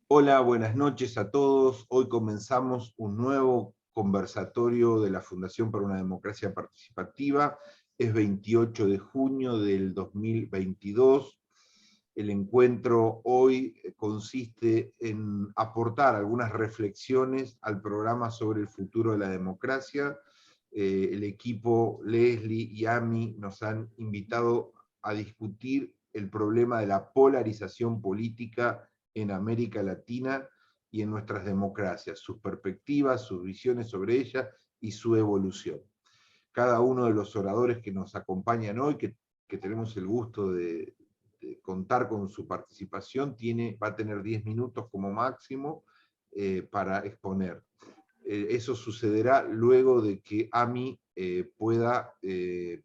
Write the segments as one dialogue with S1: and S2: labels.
S1: Hola, buenas noches a todos. Hoy comenzamos un nuevo conversatorio de la Fundación para una Democracia Participativa. Es 28 de junio del 2022. El encuentro hoy consiste en aportar algunas reflexiones al programa sobre el futuro de la democracia. El equipo Leslie y Ami nos han invitado a discutir el problema de la polarización política en América Latina y en nuestras democracias, sus perspectivas, sus visiones sobre ellas y su evolución. Cada uno de los oradores que nos acompañan hoy, que tenemos el gusto de contar con su participación, va a tener 10 minutos como máximo para exponer. Eso sucederá luego de que AMI pueda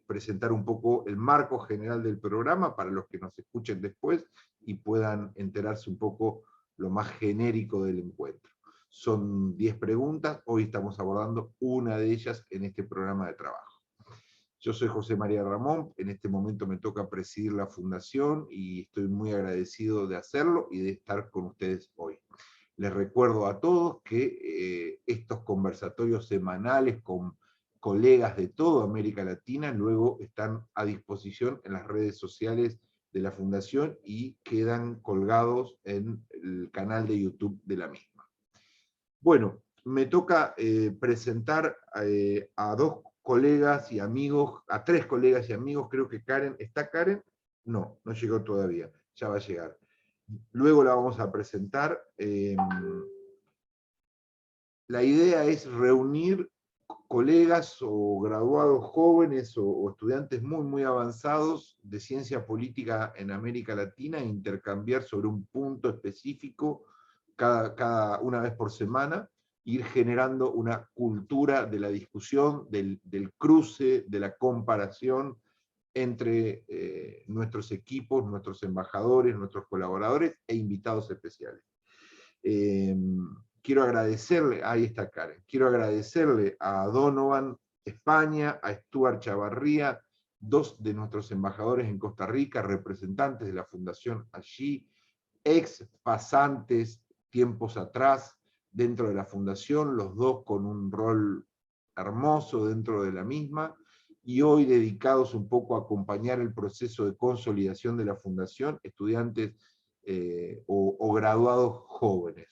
S1: presentar un poco el marco general del programa para los que nos escuchen después y puedan enterarse un poco lo más genérico del encuentro. Son 10 preguntas, hoy estamos abordando una de ellas en este programa de trabajo. Yo soy José María Ramón, en este momento me toca presidir la fundación y estoy muy agradecido de hacerlo y de estar con ustedes hoy. Les recuerdo a todos que estos conversatorios semanales con colegas de toda América Latina luego están a disposición en las redes sociales de la Fundación y quedan colgados en el canal de YouTube de la misma. Bueno, me toca presentar a dos colegas y amigos, a tres colegas y amigos, creo que Karen, ¿está Karen? No, no llegó todavía, ya va a llegar. Luego la vamos a presentar. La idea es reunir colegas o graduados jóvenes o estudiantes muy avanzados de ciencia política en América Latina e intercambiar sobre un punto específico una vez por semana, ir generando una cultura de la discusión, del cruce, de la comparación entre nuestros equipos, nuestros embajadores, nuestros colaboradores e invitados especiales. Quiero agradecerle, ahí está Karen, quiero agradecerle a Donovan España, a Stuart Chavarría, dos de nuestros embajadores en Costa Rica, representantes de la Fundación allí, ex pasantes tiempos atrás dentro de la Fundación, los dos con un rol hermoso dentro de la misma, y hoy dedicados un poco a acompañar el proceso de consolidación de la Fundación, estudiantes o graduados jóvenes.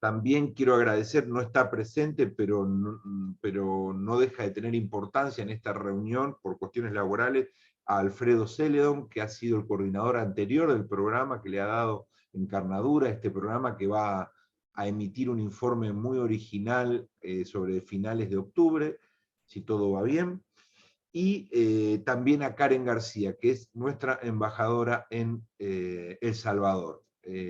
S1: También quiero agradecer, no está presente, pero no deja de tener importancia en esta reunión por cuestiones laborales, a Alfredo Celedón, que ha sido el coordinador anterior del programa, que le ha dado encarnadura a este programa, que va a emitir un informe muy original sobre finales de octubre, si todo va bien. Y también a Karen García, que es nuestra embajadora en El Salvador.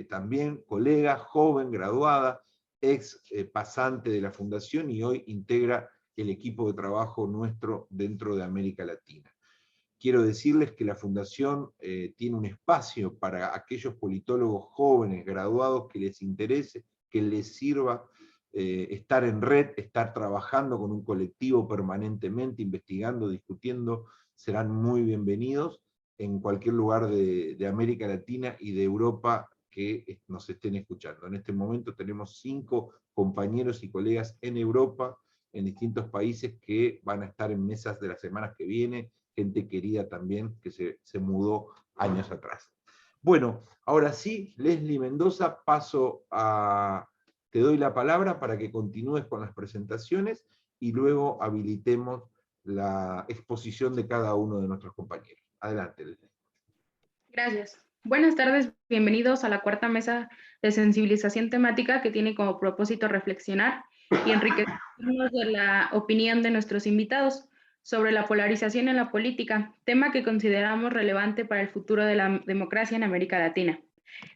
S1: También colega, joven, graduada, ex pasante de la Fundación y hoy integra el equipo de trabajo nuestro dentro de América Latina. Quiero decirles que la Fundación tiene un espacio para aquellos politólogos jóvenes, graduados, que les interese, que les sirva estar en red, estar trabajando con un colectivo permanentemente, investigando, discutiendo, serán muy bienvenidos en cualquier lugar de América Latina y de Europa que nos estén escuchando. En este momento tenemos 5 compañeros y colegas en Europa, en distintos países, que van a estar en mesas de las semanas que vienen, gente querida también que se mudó años atrás. Bueno, ahora sí, Leslie Mendoza, te doy la palabra para que continúes con las presentaciones y luego habilitemos la exposición de cada uno de nuestros compañeros. Adelante, Leslie.
S2: Gracias. Buenas tardes, bienvenidos a la cuarta mesa de sensibilización temática, que tiene como propósito reflexionar y enriquecernos de la opinión de nuestros invitados sobre la polarización en la política, tema que consideramos relevante para el futuro de la democracia en América Latina.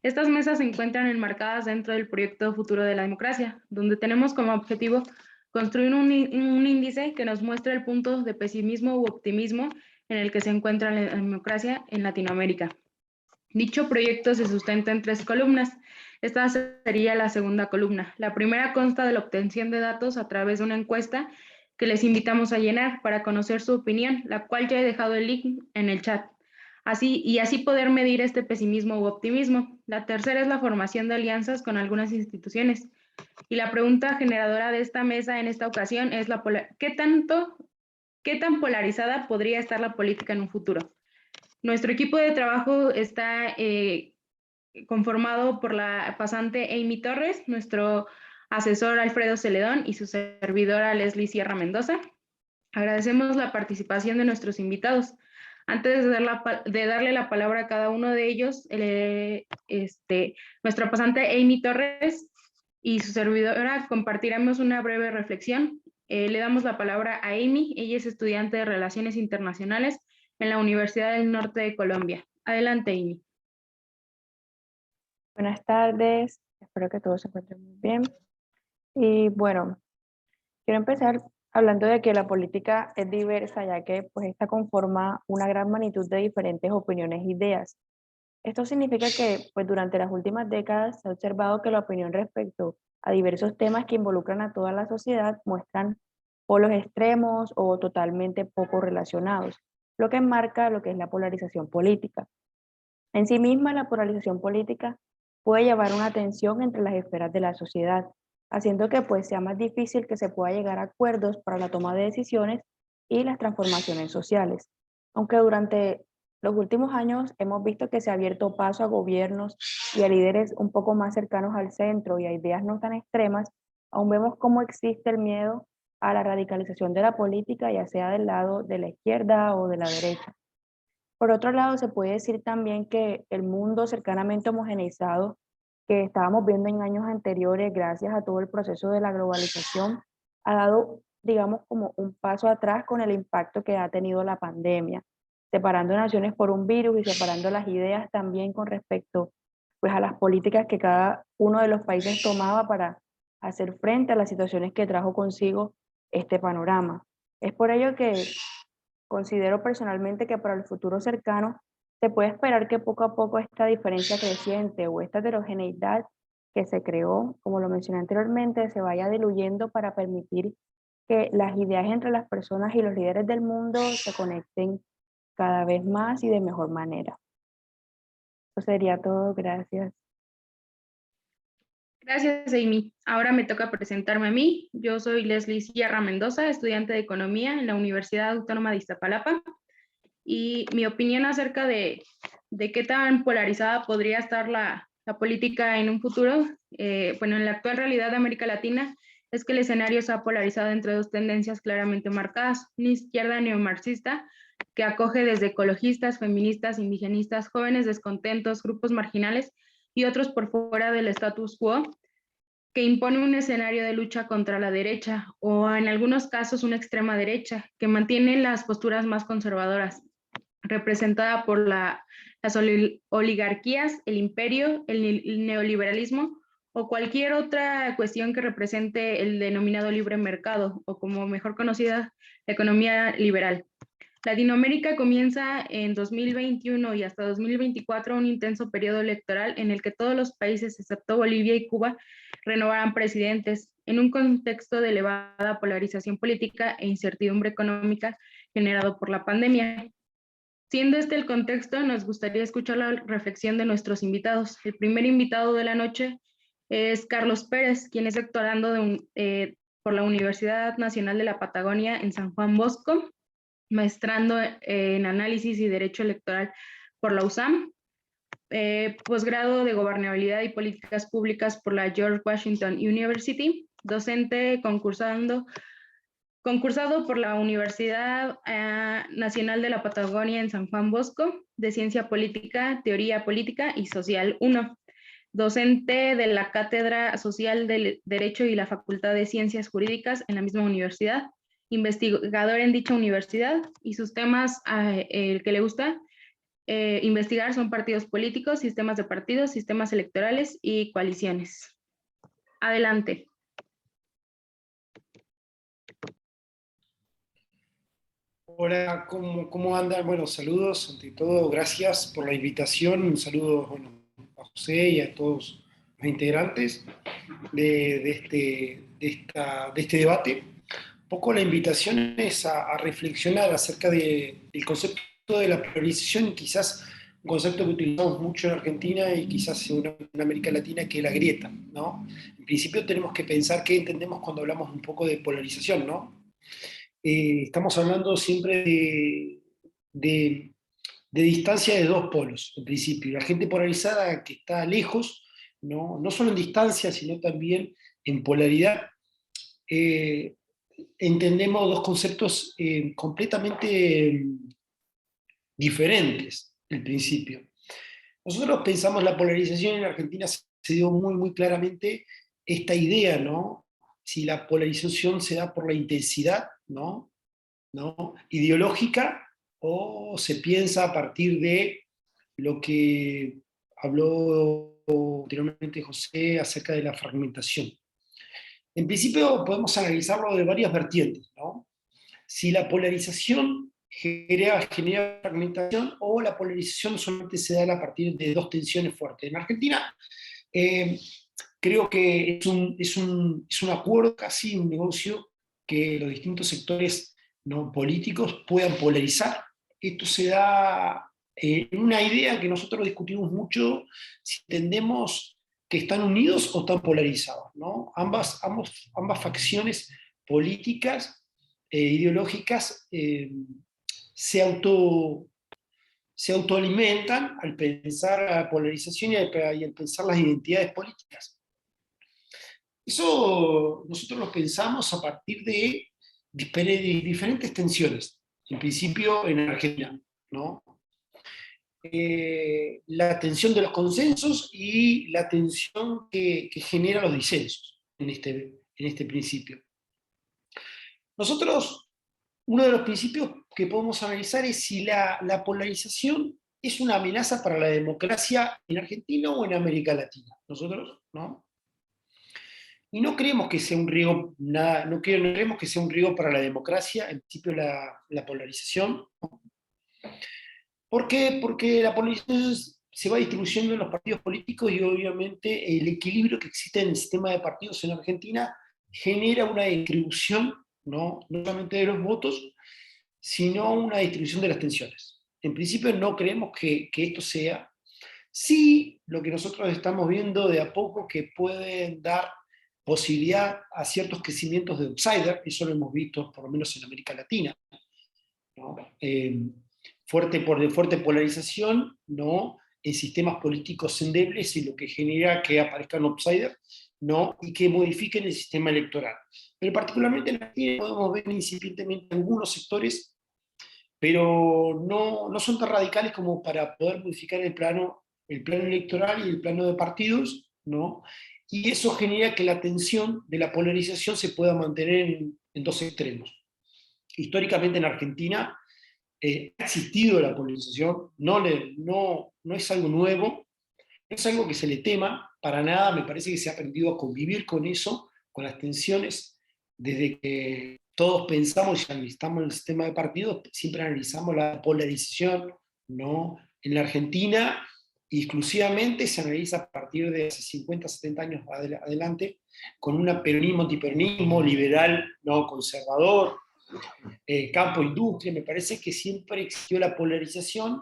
S2: Estas mesas se encuentran enmarcadas dentro del proyecto Futuro de la Democracia, donde tenemos como objetivo construir un índice que nos muestre el punto de pesimismo u optimismo en el que se encuentra la democracia en Latinoamérica. Dicho proyecto se sustenta en 3 columnas. Esta sería la segunda columna. La primera consta de la obtención de datos a través de una encuesta que les invitamos a llenar para conocer su opinión, la cual ya he dejado el link en el chat. así poder medir este pesimismo u optimismo. La tercera es la formación de alianzas con algunas instituciones. Y la pregunta generadora de esta mesa en esta ocasión es ¿qué tan polarizada podría estar la política en un futuro? Nuestro equipo de trabajo está conformado por la pasante Amy Torres, nuestro asesor Alfredo Celedón y su servidora Leslie Sierra Mendoza. Agradecemos la participación de nuestros invitados. Antes de darle la palabra a cada uno de ellos, nuestra pasante Amy Torres y su servidora compartiremos una breve reflexión. Le damos la palabra a Amy. Ella es estudiante de Relaciones Internacionales en la Universidad del Norte de Colombia. Adelante, Amy.
S3: Buenas tardes, espero que todos se encuentren muy bien. Y bueno, quiero empezar hablando de que la política es diversa, ya que pues esta conforma una gran magnitud de diferentes opiniones e ideas. Esto significa que pues durante las últimas décadas se ha observado que la opinión respecto a diversos temas que involucran a toda la sociedad muestran polos extremos o totalmente poco relacionados, lo que enmarca lo que es la polarización política. En sí misma, la polarización política puede llevar a una tensión entre las esferas de la sociedad, haciendo que pues sea más difícil que se pueda llegar a acuerdos para la toma de decisiones y las transformaciones sociales. Aunque durante los últimos años hemos visto que se ha abierto paso a gobiernos y a líderes un poco más cercanos al centro y a ideas no tan extremas, aún vemos cómo existe el miedo a la radicalización de la política, ya sea del lado de la izquierda o de la derecha. Por otro lado, se puede decir también que el mundo cercanamente homogeneizado que estábamos viendo en años anteriores, gracias a todo el proceso de la globalización, ha dado, digamos, como un paso atrás con el impacto que ha tenido la pandemia, separando naciones por un virus y separando las ideas también con respecto pues, a las políticas que cada uno de los países tomaba para hacer frente a las situaciones que trajo consigo este panorama. Es por ello que considero personalmente que para el futuro cercano se puede esperar que poco a poco esta diferencia creciente o esta heterogeneidad que se creó, como lo mencioné anteriormente, se vaya diluyendo para permitir que las ideas entre las personas y los líderes del mundo se conecten cada vez más y de mejor manera. Eso sería todo, gracias.
S2: Gracias, Amy. Ahora me toca presentarme a mí. Yo soy Leslie Sierra Mendoza, estudiante de Economía en la Universidad Autónoma de Iztapalapa. Y mi opinión acerca de qué tan polarizada podría estar la política en un futuro, bueno, en la actual realidad de América Latina, es que el escenario se ha polarizado entre dos tendencias claramente marcadas: una izquierda neomarxista que acoge desde ecologistas, feministas, indigenistas, jóvenes descontentos, grupos marginales y otros por fuera del status quo, que impone un escenario de lucha contra la derecha o en algunos casos una extrema derecha que mantiene las posturas más conservadoras, representada por las oligarquías, el imperio, el neoliberalismo o cualquier otra cuestión que represente el denominado libre mercado o como mejor conocida, la economía liberal. Latinoamérica comienza en 2021 y hasta 2024 un intenso periodo electoral en el que todos los países, excepto Bolivia y Cuba, renovarán presidentes en un contexto de elevada polarización política e incertidumbre económica generado por la pandemia. Siendo este el contexto, nos gustaría escuchar la reflexión de nuestros invitados. El primer invitado de la noche es Carlos Pérez, quien es doctorando por la Universidad Nacional de la Patagonia en San Juan Bosco, maestrando en Análisis y Derecho Electoral por la USAM, posgrado de Gobernabilidad y Políticas Públicas por la George Washington University, docente concursado por la Universidad Nacional de la Patagonia en San Juan Bosco, de Ciencia Política, Teoría Política y Social 1, docente de la Cátedra Social del Derecho y la Facultad de Ciencias Jurídicas en la misma universidad, investigador en dicha universidad, y sus temas que le gusta investigar son partidos políticos, sistemas de partidos, sistemas electorales y coaliciones. Adelante.
S4: Hola, ¿cómo andan? Bueno, saludos, ante todo, gracias por la invitación. Un saludo, bueno, a José y a todos los integrantes de este debate. Un poco la invitación es a reflexionar acerca del concepto concepto de la polarización, quizás un concepto que utilizamos mucho en Argentina y quizás en América Latina, que es la grieta, ¿no? En principio tenemos que pensar qué entendemos cuando hablamos un poco de polarización, ¿no? Estamos hablando siempre de distancia de dos polos, en principio. La gente polarizada que está lejos, no solo en distancia, sino también en polaridad. Entendemos dos conceptos completamente diferentes, en principio. Nosotros pensamos la polarización en Argentina se dio muy, muy claramente esta idea, ¿no? Si la polarización se da por la intensidad, ¿no? Ideológica, o se piensa a partir de lo que habló anteriormente José acerca de la fragmentación. En principio podemos analizarlo de varias vertientes, ¿no? Si la polarización genera fragmentación o la polarización solamente se da a partir de dos tensiones fuertes. En Argentina creo que es un acuerdo, casi un negocio, que los distintos sectores no políticos puedan polarizar. Esto se da en una idea que nosotros discutimos mucho, si entendemos que están unidos o están polarizados, ¿no? Ambas facciones políticas, ideológicas, se autoalimentan al pensar la polarización y al pensar las identidades políticas. Eso nosotros lo pensamos a partir de diferentes tensiones, en principio en Argentina, ¿no? La tensión de los consensos y la tensión que genera los disensos en este principio. Nosotros, uno de los principios que podemos analizar es si la polarización es una amenaza para la democracia en Argentina o en América Latina. Nosotros, ¿no? Y no creemos que sea un riesgo, no creemos que sea un riesgo para la democracia, en principio la polarización. ¿Por qué? Porque la polarización se va distribuyendo en los partidos políticos y obviamente el equilibrio que existe en el sistema de partidos en Argentina genera una distribución, no solamente de los votos, sino una distribución de las tensiones. En principio no creemos que esto sea. Sí, lo que nosotros estamos viendo de a poco que pueden dar posibilidad a ciertos crecimientos de outsider, eso lo hemos visto por lo menos en América Latina, ¿no? Fuerte polarización, ¿no? En sistemas políticos endebles, y lo que genera que aparezcan outsiders, ¿no? Y que modifiquen el sistema electoral. Pero particularmente en Argentina podemos ver incipientemente algunos sectores, pero no son tan radicales como para poder modificar el plano electoral y el plano de partidos, ¿no? Y eso genera que la tensión de la polarización se pueda mantener en dos extremos. Históricamente en Argentina ha existido la polarización, no es algo nuevo, no es algo que se le tema, para nada. Me parece que se ha aprendido a convivir con eso, con las tensiones, desde que todos pensamos y analizamos el sistema de partidos, siempre analizamos la polarización, ¿no? En la Argentina, exclusivamente se analiza a partir de hace 50, 70 años adelante, con un peronismo, antiperonismo, liberal, no conservador, campo, industria. Me parece que siempre existió la polarización.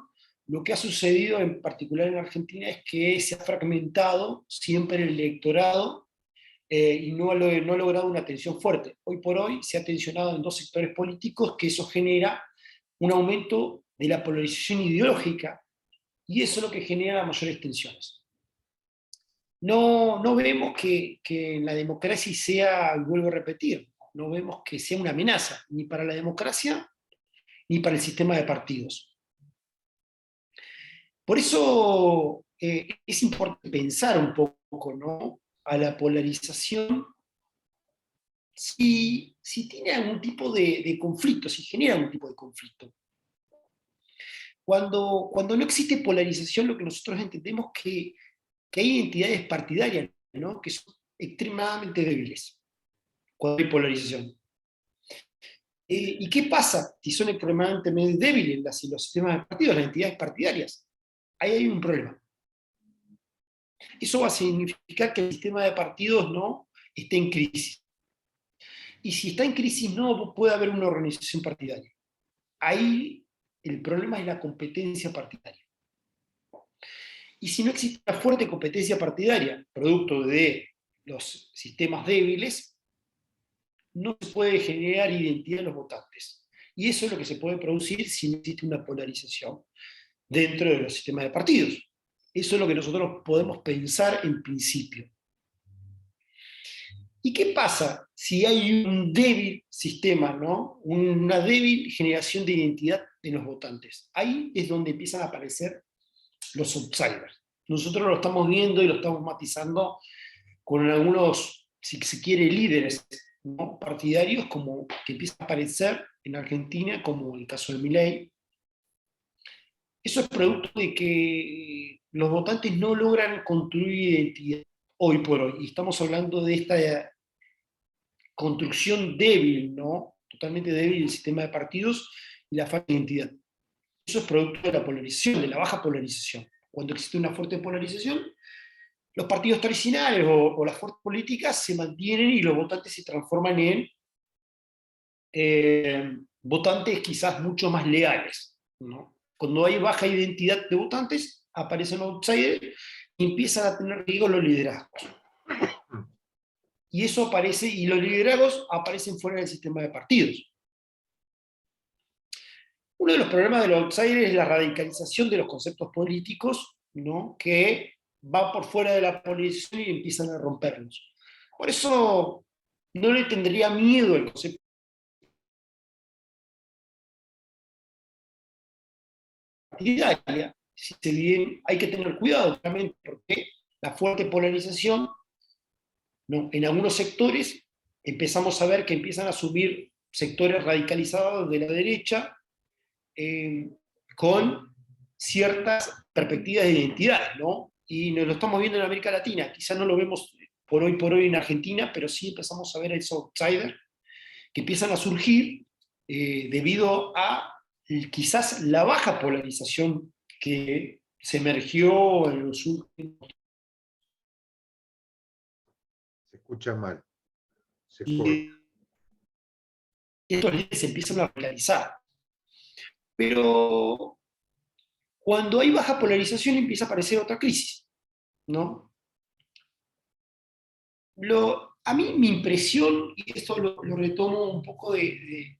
S4: Lo que ha sucedido en particular en Argentina es que se ha fragmentado siempre el electorado y no ha logrado una tensión fuerte. Hoy por hoy se ha tensionado en dos sectores políticos, que eso genera un aumento de la polarización ideológica, y eso es lo que genera las mayores tensiones. No vemos que la democracia sea, y vuelvo a repetir, no vemos que sea una amenaza, ni para la democracia, ni para el sistema de partidos. Por eso es importante pensar un poco, ¿no?, a la polarización, si tiene algún tipo de conflicto, si genera algún tipo de conflicto. Cuando no existe polarización, lo que nosotros entendemos que hay entidades partidarias, ¿no?, que son extremadamente débiles cuando hay polarización. ¿Y qué pasa si son extremadamente débiles los sistemas de partidos, las entidades partidarias? Ahí hay un problema. Eso va a significar que el sistema de partidos no esté en crisis. Y si está en crisis, no puede haber una organización partidaria. Ahí el problema es la competencia partidaria. Y si no existe una fuerte competencia partidaria, producto de los sistemas débiles, no se puede generar identidad en los votantes. Y eso es lo que se puede producir si no existe una polarización dentro de los sistemas de partidos. Eso es lo que nosotros podemos pensar en principio. ¿Y qué pasa si hay un débil sistema, ¿no? Una débil generación de identidad de los votantes? Ahí es donde empiezan a aparecer los outsiders. Nosotros lo estamos viendo y lo estamos matizando con algunos, si se quiere, líderes, ¿no?, partidarios, como que empiezan a aparecer en Argentina, como el caso de Milei. Eso es producto de que los votantes no logran construir identidad hoy por hoy. Y estamos hablando de esta construcción débil, ¿no?, totalmente débil del sistema de partidos y la falta de identidad. Eso es producto de la polarización, de la baja polarización. Cuando existe una fuerte polarización, los partidos tradicionales o las fuerzas políticas se mantienen y los votantes se transforman en votantes quizás mucho más leales, ¿no? Cuando hay baja identidad de votantes, aparecen outsiders y empiezan a tener riesgo los liderazgos. Y eso aparece, y los liderazgos aparecen fuera del sistema de partidos. Uno de los problemas de los outsiders es la radicalización de los conceptos políticos, ¿no?, que va por fuera de la polarización y empiezan a romperlos. Por eso no le tendría miedo al concepto partidaria. Si se bien, hay que tener cuidado, realmente, porque la fuerte polarización, ¿no?, en algunos sectores empezamos a ver que empiezan a subir sectores radicalizados de la derecha, con ciertas perspectivas de identidad, ¿no? Y nos lo estamos viendo en América Latina. Quizás no lo vemos por hoy en Argentina, pero sí empezamos a ver a esos outsiders que empiezan a surgir debido a quizás la baja polarización que se emergió en los últimos.
S1: Se escucha mal. Se
S4: Y
S1: corta.
S4: estos líderes se empiezan a radicalizar. Pero cuando hay baja polarización empieza a aparecer otra crisis, ¿no? A mí mi impresión, y esto lo retomo un poco de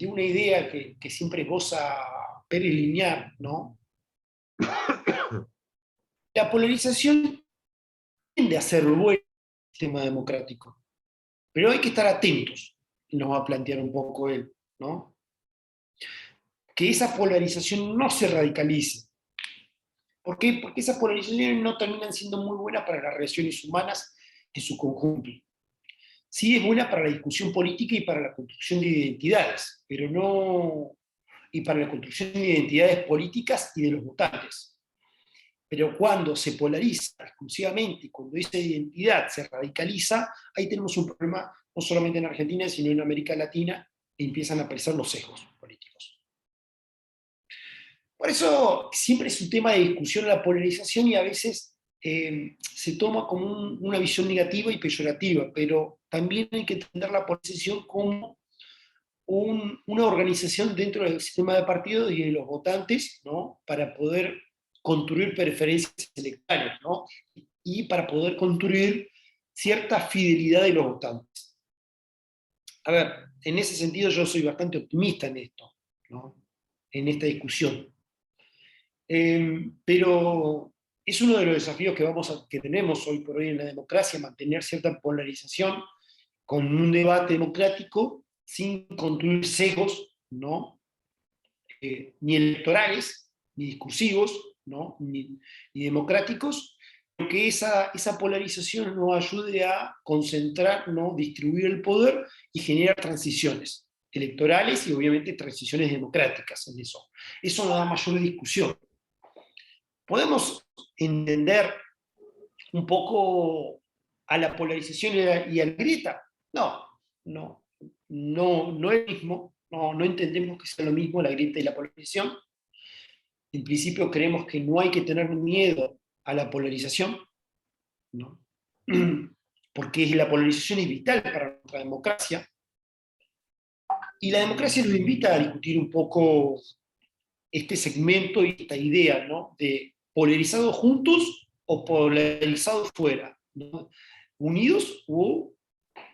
S4: una idea que siempre esboza Pérez Linear, ¿no? La polarización tiende a ser bueno en el sistema democrático, pero hay que estar atentos, nos va a plantear un poco él, ¿no? Que esa polarización no se radicalice. ¿Por qué? Porque esas polarizaciones no terminan siendo muy buenas para las relaciones humanas en su conjunto. Sí es buena para la discusión política y para la construcción de identidades, pero no, y para la construcción de identidades políticas y de los votantes. Pero cuando se polariza exclusivamente, cuando esa identidad se radicaliza, ahí tenemos un problema no solamente en Argentina, sino en América Latina, y empiezan a aparecer los sesgos políticos. Por eso siempre es un tema de discusión la polarización y a veces se toma como una visión negativa y peyorativa, pero también hay que entender la polarización como una organización dentro del sistema de partidos y de los votantes, ¿no?, para poder construir preferencias electorales, ¿no?, y para poder construir cierta fidelidad de los votantes. A ver, en ese sentido yo soy bastante optimista en esto, ¿no?, en esta discusión. Pero es uno de los desafíos que tenemos hoy por hoy en la democracia, mantener cierta polarización con un debate democrático sin construir sesgos, ¿no?, ni electorales, ni discursivos, ¿no?, ni democráticos, porque esa polarización nos ayude a concentrar, ¿no?, distribuir el poder y generar transiciones electorales y obviamente transiciones democráticas en eso. Eso nos da mayor discusión. Podemos entender un poco a la polarización y a la grieta. No es lo mismo, no entendemos que sea lo mismo la grieta y la polarización. En principio creemos que no hay que tener miedo a la polarización, ¿no?, porque la polarización es vital para nuestra democracia, y la democracia nos invita a discutir un poco este segmento y esta idea, ¿no? De polarizados juntos o polarizados fuera, ¿no? Unidos o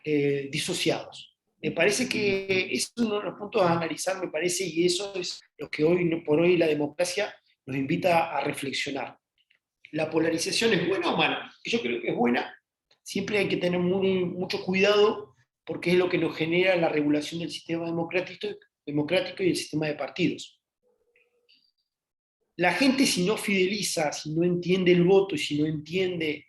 S4: disociados. Me parece que es uno de los puntos a analizar, me parece, y eso es lo que hoy por hoy la democracia nos invita a reflexionar. ¿La polarización es buena o mala? Yo creo que es buena. Siempre hay que tener mucho cuidado porque es lo que nos genera la regulación del sistema democrático y el sistema de partidos. La gente, si no fideliza, si no entiende el voto y si no entiende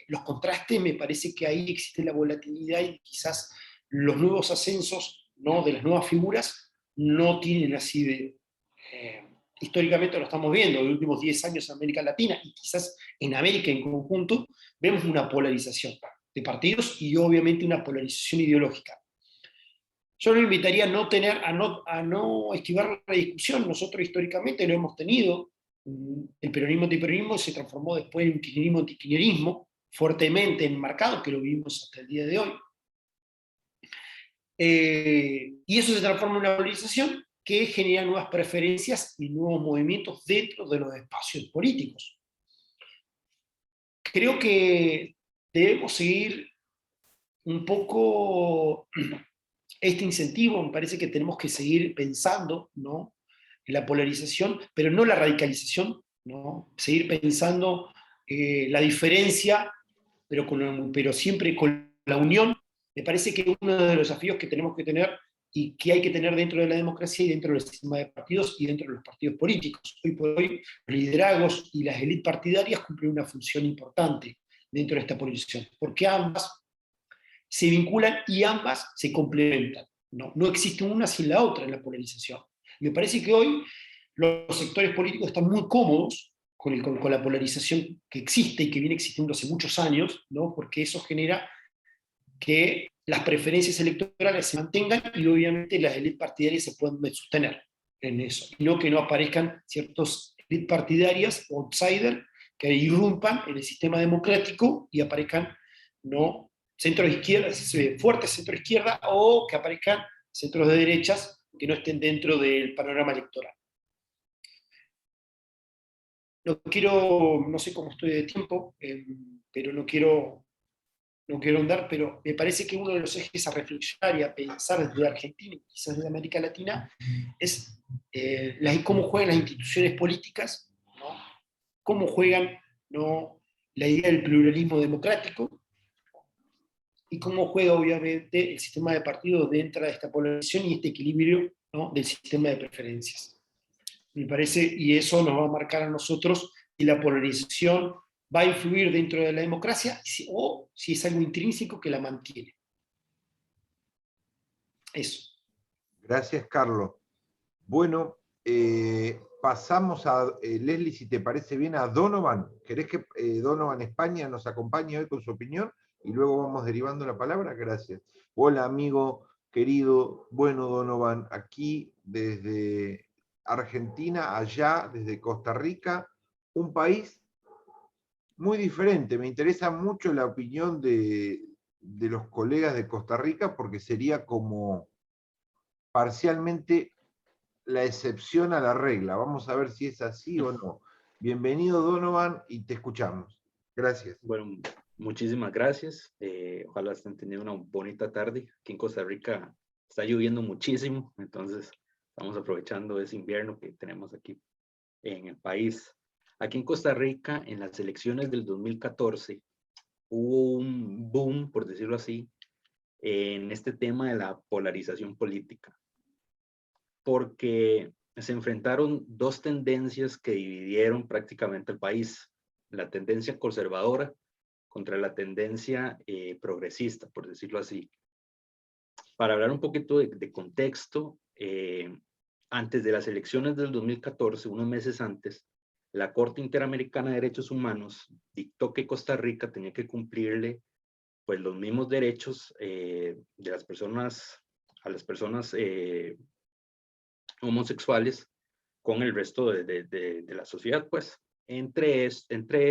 S4: los contrastes, me parece que ahí existe la volatilidad y quizás los nuevos ascensos, ¿no?, de las nuevas figuras no tienen así de... históricamente lo estamos viendo, en los últimos 10 años en América Latina y quizás en América en conjunto, vemos una polarización de partidos y obviamente una polarización ideológica. Yo lo invitaría a no esquivar la discusión. Nosotros históricamente lo hemos tenido. El peronismo-antiperonismo se transformó después en un kirchnerismo-antikirchnerismo, fuertemente enmarcado, que lo vivimos hasta el día de hoy. Y eso se transforma en una polarización que genera nuevas preferencias y nuevos movimientos dentro de los espacios políticos. Creo que debemos seguir un poco este incentivo. Me parece que tenemos que seguir pensando, ¿no?, en la polarización, pero no la radicalización, ¿no? Seguir pensando la diferencia, pero siempre con la unión. Me parece que uno de los desafíos que tenemos que tener y que hay que tener dentro de la democracia y dentro del sistema de partidos y dentro de los partidos políticos. Hoy por hoy, los liderazgos y las élites partidarias cumplen una función importante dentro de esta polarización, porque ambas se vinculan y ambas se complementan. No existe una sin la otra en la polarización. Me parece que hoy los sectores políticos están muy cómodos con la polarización que existe y que viene existiendo hace muchos años, ¿no?, porque eso genera que las preferencias electorales se mantengan y obviamente las élites partidarias se puedan sostener en eso, y no que no aparezcan ciertos élites partidarias o outsiders que irrumpan en el sistema democrático y aparezcan, ¿no?, centros de izquierda, fuertes centros de izquierda, o que aparezcan centros de derechas que no estén dentro del panorama electoral. No sé cómo estoy de tiempo, pero no quiero ahondar, pero me parece que uno de los ejes a reflexionar y a pensar desde Argentina y quizás desde América Latina es cómo juegan las instituciones políticas, ¿no?, cómo juegan, ¿no?, la idea del pluralismo democrático, y cómo juega obviamente el sistema de partidos dentro de esta polarización y este equilibrio, ¿no?, del sistema de preferencias. Me parece, y eso nos va a marcar a nosotros si la polarización va a influir dentro de la democracia o si es algo intrínseco que la mantiene. Eso.
S1: Gracias, Carlos. Bueno, pasamos a, Leslie, si te parece bien, a Donovan. ¿Querés que Donovan España nos acompañe hoy con su opinión? Y luego vamos derivando la palabra. Gracias. Hola, amigo querido. Bueno, Donovan, aquí desde Argentina, allá desde Costa Rica, un país muy diferente. Me interesa mucho la opinión de los colegas de Costa Rica porque sería como parcialmente la excepción a la regla. Vamos a ver si es así o no. Bienvenido, Donovan, y te escuchamos. Gracias.
S5: Bueno, muchísimas gracias. Ojalá estén teniendo una bonita tarde. Aquí en Costa Rica está lloviendo muchísimo, entonces estamos aprovechando ese invierno que tenemos aquí en el país. Aquí en Costa Rica, en las elecciones del 2014, hubo un boom, por decirlo así, en este tema de la polarización política, porque se enfrentaron dos tendencias que dividieron prácticamente el país: la tendencia conservadora contra la tendencia progresista, por decirlo así. Para hablar un poquito de contexto, antes de las elecciones del 2014, unos meses antes, la Corte Interamericana de Derechos Humanos dictó que Costa Rica tenía que cumplirle pues los mismos derechos de las personas, a las personas homosexuales con el resto de la sociedad, pues. Entre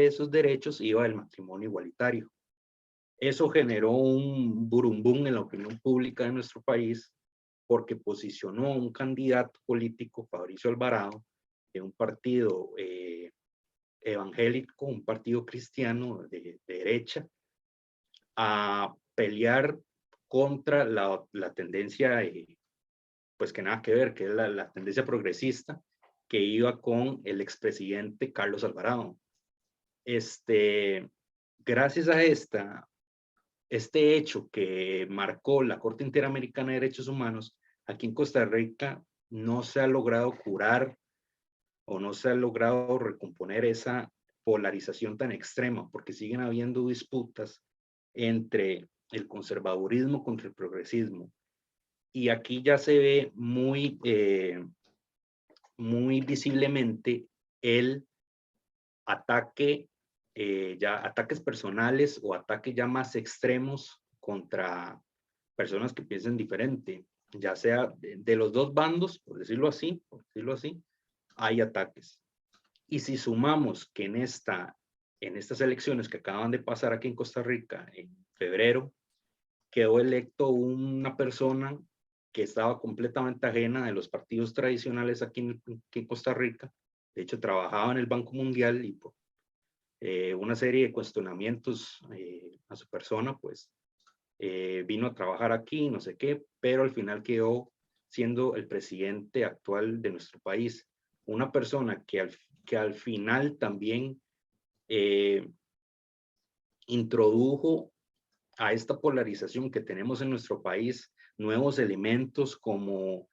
S5: esos derechos iba el matrimonio igualitario. Eso generó un burumbum en la opinión pública de nuestro país porque posicionó a un candidato político, Fabricio Alvarado, de un partido evangélico, un partido cristiano de derecha, a pelear contra la tendencia, pues que nada que ver, que es la tendencia progresista, que iba con el expresidente Carlos Alvarado. Gracias a este hecho que marcó la Corte Interamericana de Derechos Humanos, aquí en Costa Rica no se ha logrado curar o no se ha logrado recomponer esa polarización tan extrema, porque siguen habiendo disputas entre el conservadurismo contra el progresismo. Y aquí ya se ve muy visiblemente el ataque, ataques personales o ataques ya más extremos contra personas que piensen diferente, ya sea de los dos bandos, por decirlo así, hay ataques. Y si sumamos que en estas elecciones que acaban de pasar aquí en Costa Rica, en febrero, quedó electo una persona que estaba completamente ajena de los partidos tradicionales aquí en Costa Rica. De hecho, trabajaba en el Banco Mundial y por una serie de cuestionamientos a su persona, pues vino a trabajar aquí, no sé qué, pero al final quedó siendo el presidente actual de nuestro país. Una persona que al final también introdujo a esta polarización que tenemos en nuestro país nuevos elementos como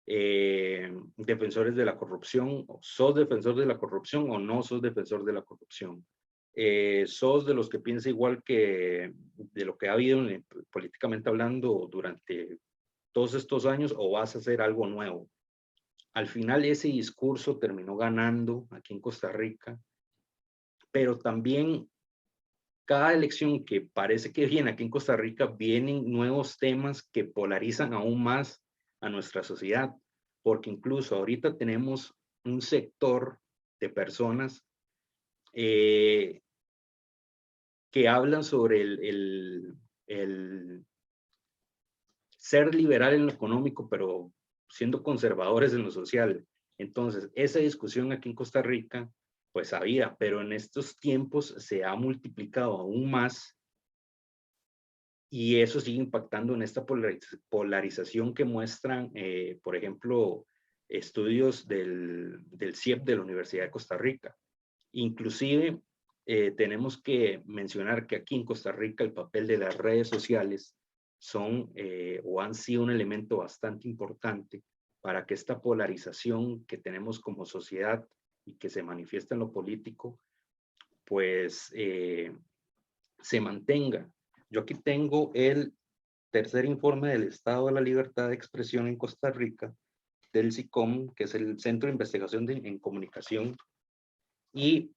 S5: defensores de la corrupción, o sos defensor de la corrupción o no sos defensor de la corrupción. Sos de los que piensa igual que de lo que ha habido políticamente hablando durante todos estos años, o vas a hacer algo nuevo. Al final ese discurso terminó ganando aquí en Costa Rica, pero también cada elección que parece que viene aquí en Costa Rica, vienen nuevos temas que polarizan aún más a nuestra sociedad, porque incluso ahorita tenemos un sector de personas que hablan sobre el ser liberal en lo económico, pero siendo conservadores en lo social. Entonces, esa discusión aquí en Costa Rica, pues había, pero en estos tiempos se ha multiplicado aún más y eso sigue impactando en esta polarización que muestran, por ejemplo, estudios del CIEP de la Universidad de Costa Rica. Inclusive, tenemos que mencionar que aquí en Costa Rica el papel de las redes sociales son o han sido un elemento bastante importante para que esta polarización que tenemos como sociedad y que se manifiesta en lo político, pues se mantenga. Yo aquí tengo el tercer informe del Estado de la Libertad de Expresión en Costa Rica, del SICOM, que es el Centro de Investigación en Comunicación, y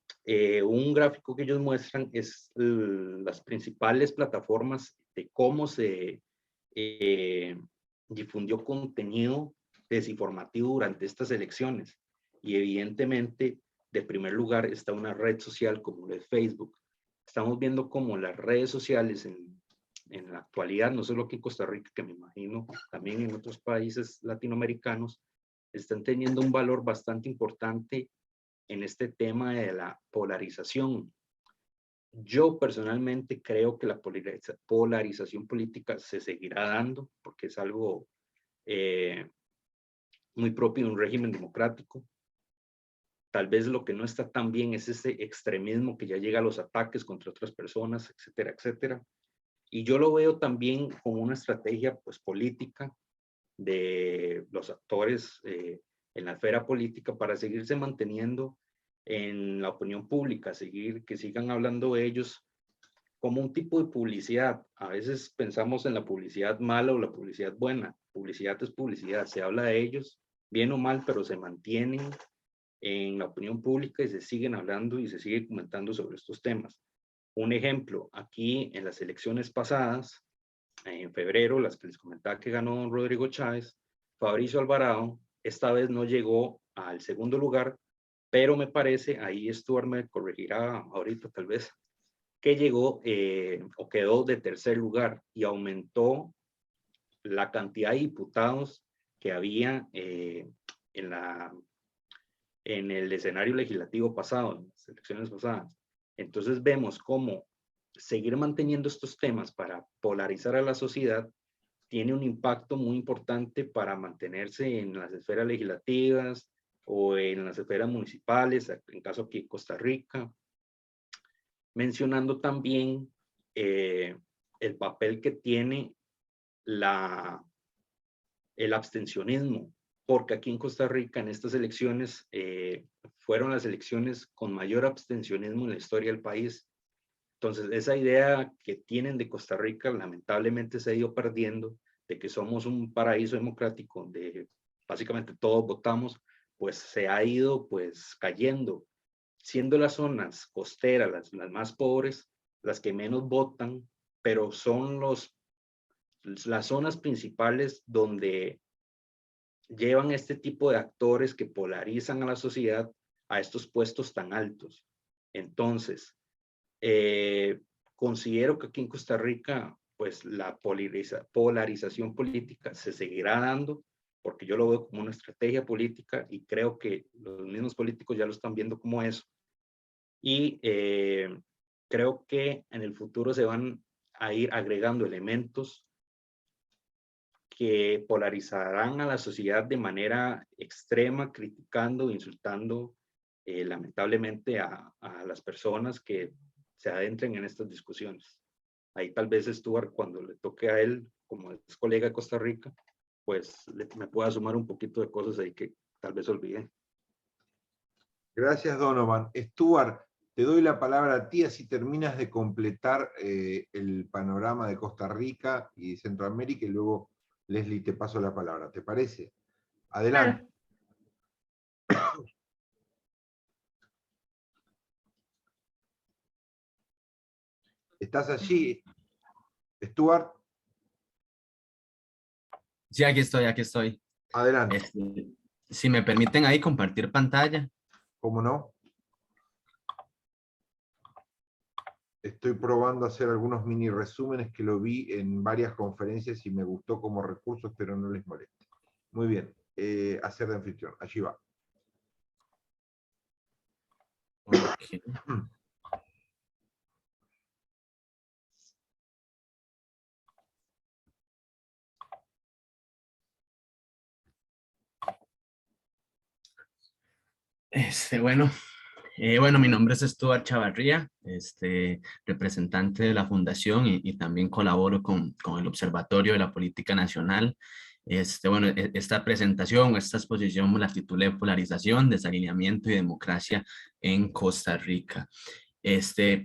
S5: un gráfico que ellos muestran es las principales plataformas de cómo se difundió contenido desinformativo durante estas elecciones. Y evidentemente, de primer lugar está una red social como la de Facebook. Estamos viendo cómo las redes sociales en la actualidad, no solo aquí en Costa Rica, que me imagino también en otros países latinoamericanos, están teniendo un valor bastante importante en este tema de la polarización. Yo personalmente creo que la polarización política se seguirá dando porque es algo muy propio de un régimen democrático. Tal vez lo que no está tan bien es ese extremismo que ya llega a los ataques contra otras personas, etcétera, etcétera. Y yo lo veo también como una estrategia pues, política de los actores en la esfera política para seguirse manteniendo en la opinión pública, que sigan hablando de ellos como un tipo de publicidad. A veces pensamos en la publicidad mala o la publicidad buena. Publicidad es publicidad, se habla de ellos, bien o mal, pero se mantienen en la opinión pública y se siguen hablando y se sigue comentando sobre estos temas. Un ejemplo, aquí en las elecciones pasadas, en febrero, las que les comentaba que ganó don Rodrigo Chávez, Fabricio Alvarado esta vez no llegó al segundo lugar, pero me parece, ahí Stuart me corregirá ahorita tal vez, que llegó o quedó de tercer lugar y aumentó la cantidad de diputados que había en en el escenario legislativo pasado, en las elecciones pasadas. Entonces vemos cómo seguir manteniendo estos temas para polarizar a la sociedad tiene un impacto muy importante para mantenerse en las esferas legislativas o en las esferas municipales, en caso aquí Costa Rica, mencionando también el papel que tiene el abstencionismo, porque aquí en Costa Rica en estas elecciones fueron las elecciones con mayor abstencionismo en la historia del país. Entonces, esa idea que tienen de Costa Rica lamentablemente se ha ido perdiendo, de que somos un paraíso democrático donde básicamente todos votamos, pues se ha ido pues cayendo, siendo las zonas costeras las más pobres, las que menos votan, pero son las zonas principales donde llevan este tipo de actores que polarizan a la sociedad a estos puestos tan altos. Entonces, considero que aquí en Costa Rica, pues la polarización política se seguirá dando, porque yo lo veo como una estrategia política y creo que los mismos políticos ya lo están viendo como eso. Y creo que en el futuro se van a ir agregando elementos que polarizarán a la sociedad de manera extrema, criticando, insultando lamentablemente a las personas que se adentren en estas discusiones. Ahí tal vez Stuart, cuando le toque a él, como es colega de Costa Rica, pues me pueda sumar un poquito de cosas ahí que tal vez olvide.
S1: Gracias, Donovan. Stuart, te doy la palabra a ti, así terminas de completar el panorama de Costa Rica y Centroamérica, y luego, Leslie, te paso la palabra. ¿Te parece? Adelante.
S2: Claro.
S1: ¿Estás allí, Stuart?
S6: Sí, aquí estoy, aquí estoy.
S1: Adelante.
S6: Si me permiten ahí compartir pantalla.
S1: ¿Cómo no? Estoy probando hacer algunos mini resúmenes que lo vi en varias conferencias y me gustó como recurso, espero no les moleste. Muy bien, hacer de anfitrión, allí va.
S6: Okay. Bueno, mi nombre es Stuart Chavarría, representante de la Fundación y también colaboro con el Observatorio de la Política Nacional. Esta presentación, esta exposición la titulé Polarización, Desalineamiento y Democracia en Costa Rica.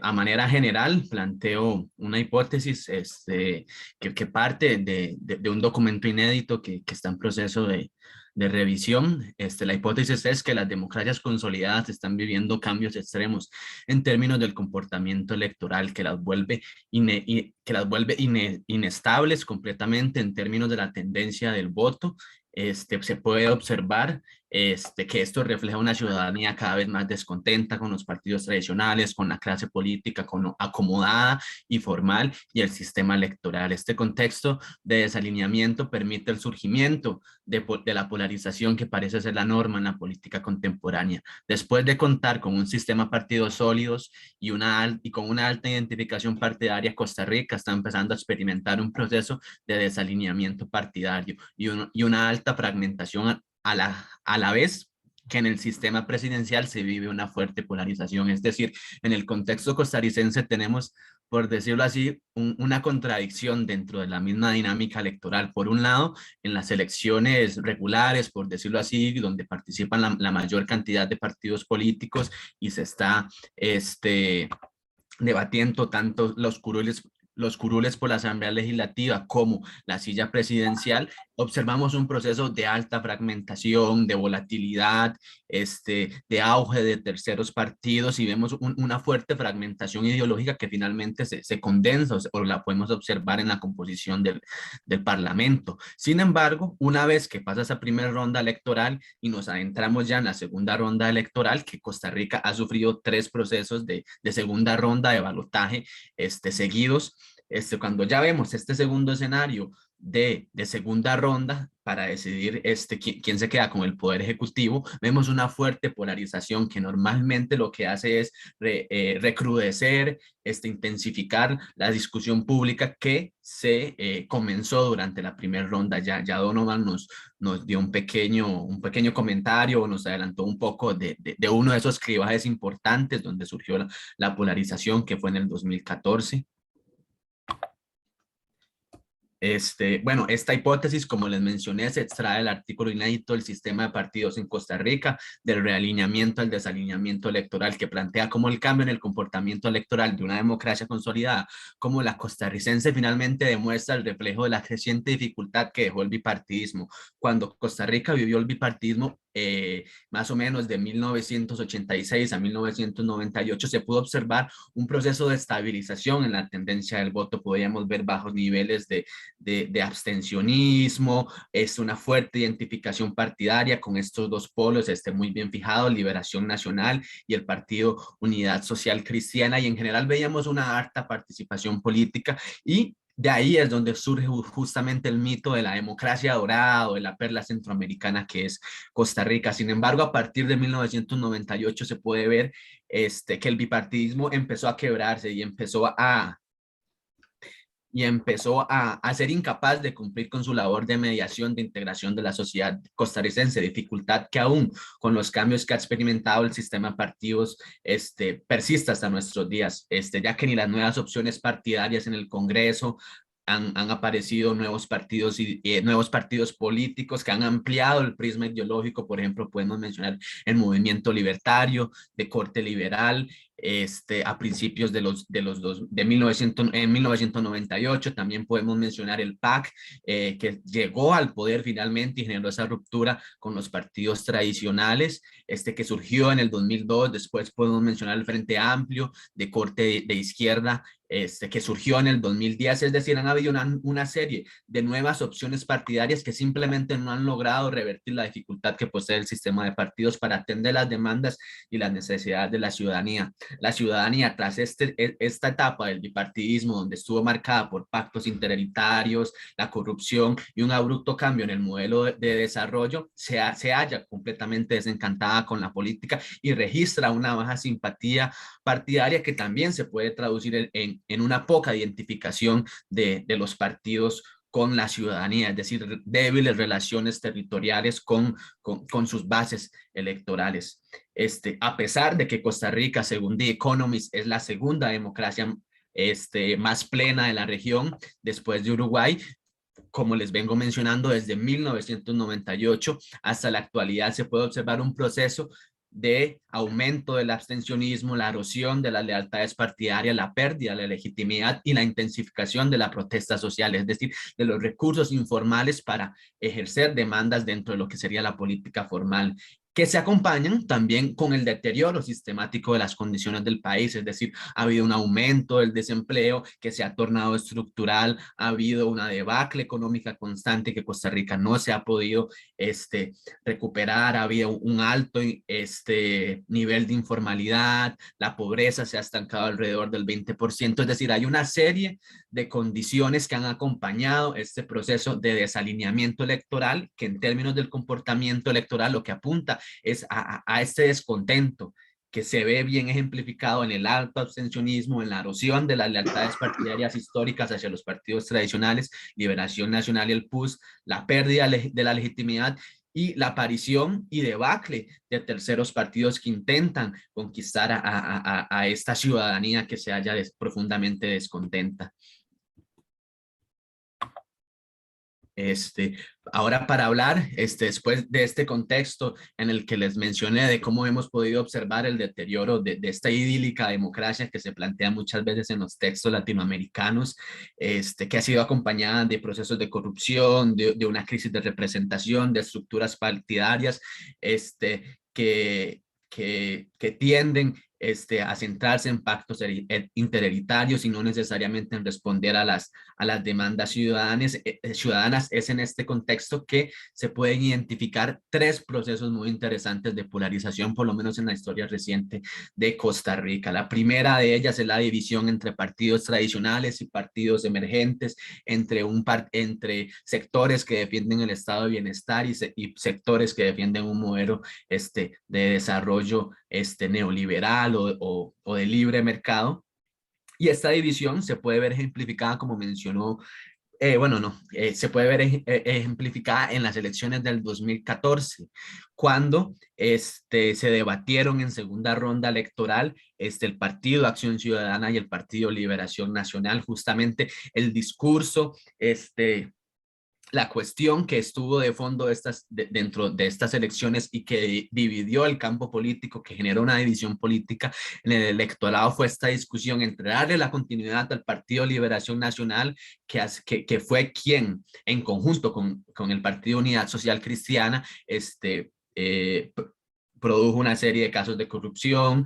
S6: A manera general, planteo una hipótesis que parte de un documento inédito que está en proceso de revisión. La hipótesis es que las democracias consolidadas están viviendo cambios extremos en términos del comportamiento electoral que las vuelve inestables completamente en términos de la tendencia del voto. Se puede observar que esto refleja una ciudadanía cada vez más descontenta con los partidos tradicionales, con la clase política acomodada y formal y el sistema electoral. Este contexto de desalineamiento permite el surgimiento de la polarización que parece ser la norma en la política contemporánea. Después de contar con un sistema de partidos sólidos y con una alta identificación partidaria, Costa Rica está empezando a experimentar un proceso de desalineamiento partidario y una alta fragmentación a la vez que en el sistema presidencial se vive una fuerte polarización. Es decir, en el contexto costarricense tenemos, por decirlo así, una contradicción dentro de la misma dinámica electoral. Por un lado, en las elecciones regulares, por decirlo así, donde participan la mayor cantidad de partidos políticos y se está debatiendo tanto los curules por la Asamblea Legislativa como la silla presidencial, observamos un proceso de alta fragmentación, de volatilidad, de auge de terceros partidos y vemos una fuerte fragmentación ideológica que finalmente se condensa o la podemos observar en la composición del Parlamento. Sin embargo, una vez que pasa esa primera ronda electoral y nos adentramos ya en la segunda ronda electoral, que Costa Rica ha sufrido 3 procesos de segunda ronda de balotaje seguidos, cuando ya vemos este segundo escenario de segunda ronda para decidir quién se queda con el poder ejecutivo, vemos una fuerte polarización que normalmente lo que hace es recrudecer, intensificar la discusión pública que se comenzó durante la primera ronda. Ya Donovan nos dio un pequeño comentario, nos adelantó un poco de uno de esos clivajes importantes donde surgió la polarización, que fue en el 2014. Bueno, esta hipótesis, como les mencioné, se extrae del artículo inédito del sistema de partidos en Costa Rica, del realineamiento al desalineamiento electoral, que plantea cómo el cambio en el comportamiento electoral de una democracia consolidada como la costarricense finalmente demuestra el reflejo de la creciente dificultad que dejó el bipartidismo. Cuando Costa Rica vivió el bipartidismo, más o menos de 1986 a 1998, se pudo observar un proceso de estabilización en la tendencia del voto. Podíamos ver bajos niveles de abstencionismo, una fuerte identificación partidaria con estos dos polos, muy bien fijado, Liberación Nacional y el Partido Unidad Social Cristiana, y en general veíamos una alta participación política, y de ahí es donde surge justamente el mito de la democracia dorada o de la perla centroamericana que es Costa Rica. Sin embargo, a partir de 1998 se puede ver que el bipartidismo empezó a quebrarse y empezó a ser incapaz de cumplir con su labor de mediación, de integración de la sociedad costarricense, dificultad que aún con los cambios que ha experimentado el sistema de partidos persiste hasta nuestros días, ya que ni las nuevas opciones partidarias en el Congreso han aparecido nuevos partidos y nuevos partidos políticos que han ampliado el prisma ideológico. Por ejemplo, podemos mencionar el movimiento libertario de corte liberal, a principios de 1998. También podemos mencionar el PAC, que llegó al poder finalmente y generó esa ruptura con los partidos tradicionales, que surgió en el 2002. Después podemos mencionar el Frente Amplio de corte de izquierda, que surgió en el 2010, es decir, han habido una serie de nuevas opciones partidarias que simplemente no han logrado revertir la dificultad que posee el sistema de partidos para atender las demandas y las necesidades de la ciudadanía. La ciudadanía, tras esta etapa del bipartidismo, donde estuvo marcada por pactos interelitarios, la corrupción y un abrupto cambio en el modelo de desarrollo, se halla completamente desencantada con la política y registra una baja simpatía partidaria que también se puede traducir en una poca identificación de los partidos con la ciudadanía, es decir, débiles relaciones territoriales con sus bases electorales. A pesar de que Costa Rica, según The Economist, es la segunda democracia más plena de la región después de Uruguay, como les vengo mencionando, desde 1998 hasta la actualidad se puede observar un proceso de aumento del abstencionismo, la erosión de las lealtades partidarias, la pérdida de la legitimidad y la intensificación de la protesta social, es decir, de los recursos informales para ejercer demandas dentro de lo que sería la política formal, que se acompañan también con el deterioro sistemático de las condiciones del país, es decir, ha habido un aumento del desempleo que se ha tornado estructural, ha habido una debacle económica constante que Costa Rica no se ha podido recuperar, ha habido un alto nivel de informalidad, la pobreza se ha estancado alrededor del 20%, es decir, hay una serie de condiciones que han acompañado este proceso de desalineamiento electoral, que en términos del comportamiento electoral lo que apunta es a este descontento que se ve bien ejemplificado en el alto abstencionismo, en la erosión de las lealtades partidarias históricas hacia los partidos tradicionales, Liberación Nacional y el PUS, la pérdida de la legitimidad y la aparición y debacle de terceros partidos que intentan conquistar a esta ciudadanía que se halla profundamente descontenta. Ahora para hablar, después de este contexto en el que les mencioné de cómo hemos podido observar el deterioro de esta idílica democracia que se plantea muchas veces en los textos latinoamericanos, que ha sido acompañada de procesos de corrupción, de una crisis de representación, de estructuras partidarias, que tienden a centrarse en pactos interhereditarios y no necesariamente en responder a las demandas ciudadanas. Es en este contexto que se pueden identificar tres procesos muy interesantes de polarización, por lo menos en la historia reciente de Costa Rica. La primera de ellas es la división entre partidos tradicionales y partidos emergentes, entre sectores que defienden el estado de bienestar y sectores que defienden un modelo de desarrollo neoliberal o de libre mercado. Y esta división se puede ver ejemplificada, como mencionó, se puede ver ejemplificada en las elecciones del 2014, cuando se debatieron en segunda ronda electoral el Partido Acción Ciudadana y el Partido Liberación Nacional. Justamente el discurso, la cuestión que estuvo de fondo dentro de estas elecciones y que dividió el campo político, que generó una división política en el electorado, fue esta discusión entre darle la continuidad al Partido Liberación Nacional, que fue quien, en conjunto con el Partido Unidad Social Cristiana, produjo una serie de casos de corrupción,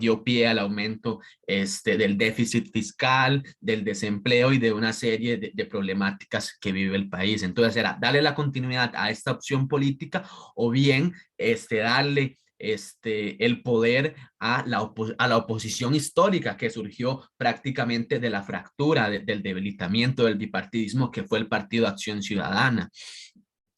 S6: dio pie al aumento del déficit fiscal, del desempleo y de una serie de problemáticas que vive el país. Entonces era darle la continuidad a esta opción política o bien darle el poder a la oposición histórica que surgió prácticamente de la fractura, del debilitamiento del bipartidismo, que fue el Partido Acción Ciudadana.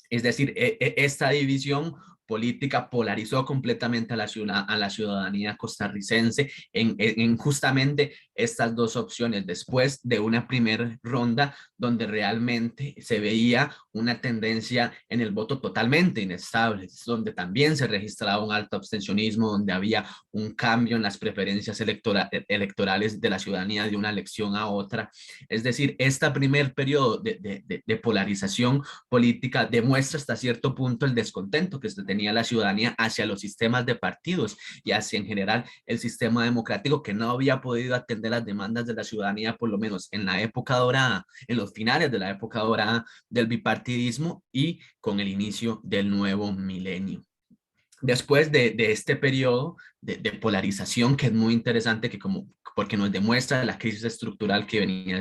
S6: Es decir, esta división política polarizó completamente a la ciudadanía costarricense en justamente estas dos opciones, después de una primera ronda donde realmente se veía una tendencia en el voto totalmente inestable, donde también se registraba un alto abstencionismo, donde había un cambio en las preferencias electorales de la ciudadanía de una elección a otra. Es decir, este primer periodo de polarización política demuestra hasta cierto punto el descontento que se tenía la ciudadanía hacia los sistemas de partidos y hacia en general el sistema democrático, que no había podido atender las demandas de la ciudadanía, por lo menos en la época dorada, en los finales de la época dorada del bipartidismo y con el inicio del nuevo milenio. Después de este periodo de polarización, que es muy interesante, porque nos demuestra la crisis estructural que venía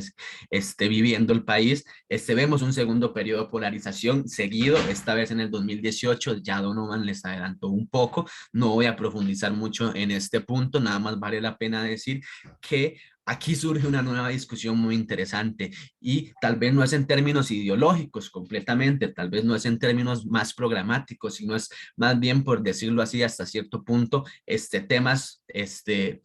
S6: viviendo el país, vemos un segundo periodo de polarización seguido, esta vez en el 2018, ya Donovan les adelantó un poco, no voy a profundizar mucho en este punto, nada más vale la pena decir que aquí surge una nueva discusión muy interesante y tal vez no es en términos ideológicos completamente, tal vez no es en términos más programáticos, sino es más bien, por decirlo así, hasta cierto punto, temas de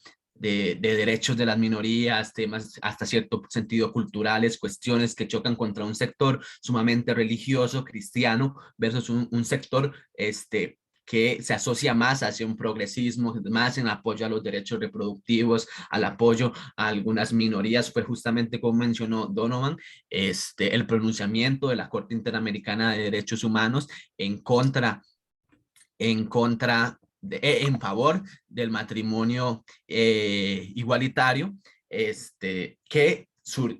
S6: derechos de las minorías, temas hasta cierto sentido culturales, cuestiones que chocan contra un sector sumamente religioso, cristiano, versus un sector que se asocia más hacia un progresismo, más en apoyo a los derechos reproductivos, al apoyo a algunas minorías. Fue justamente como mencionó Donovan, el pronunciamiento de la Corte Interamericana de Derechos Humanos en favor del matrimonio igualitario, que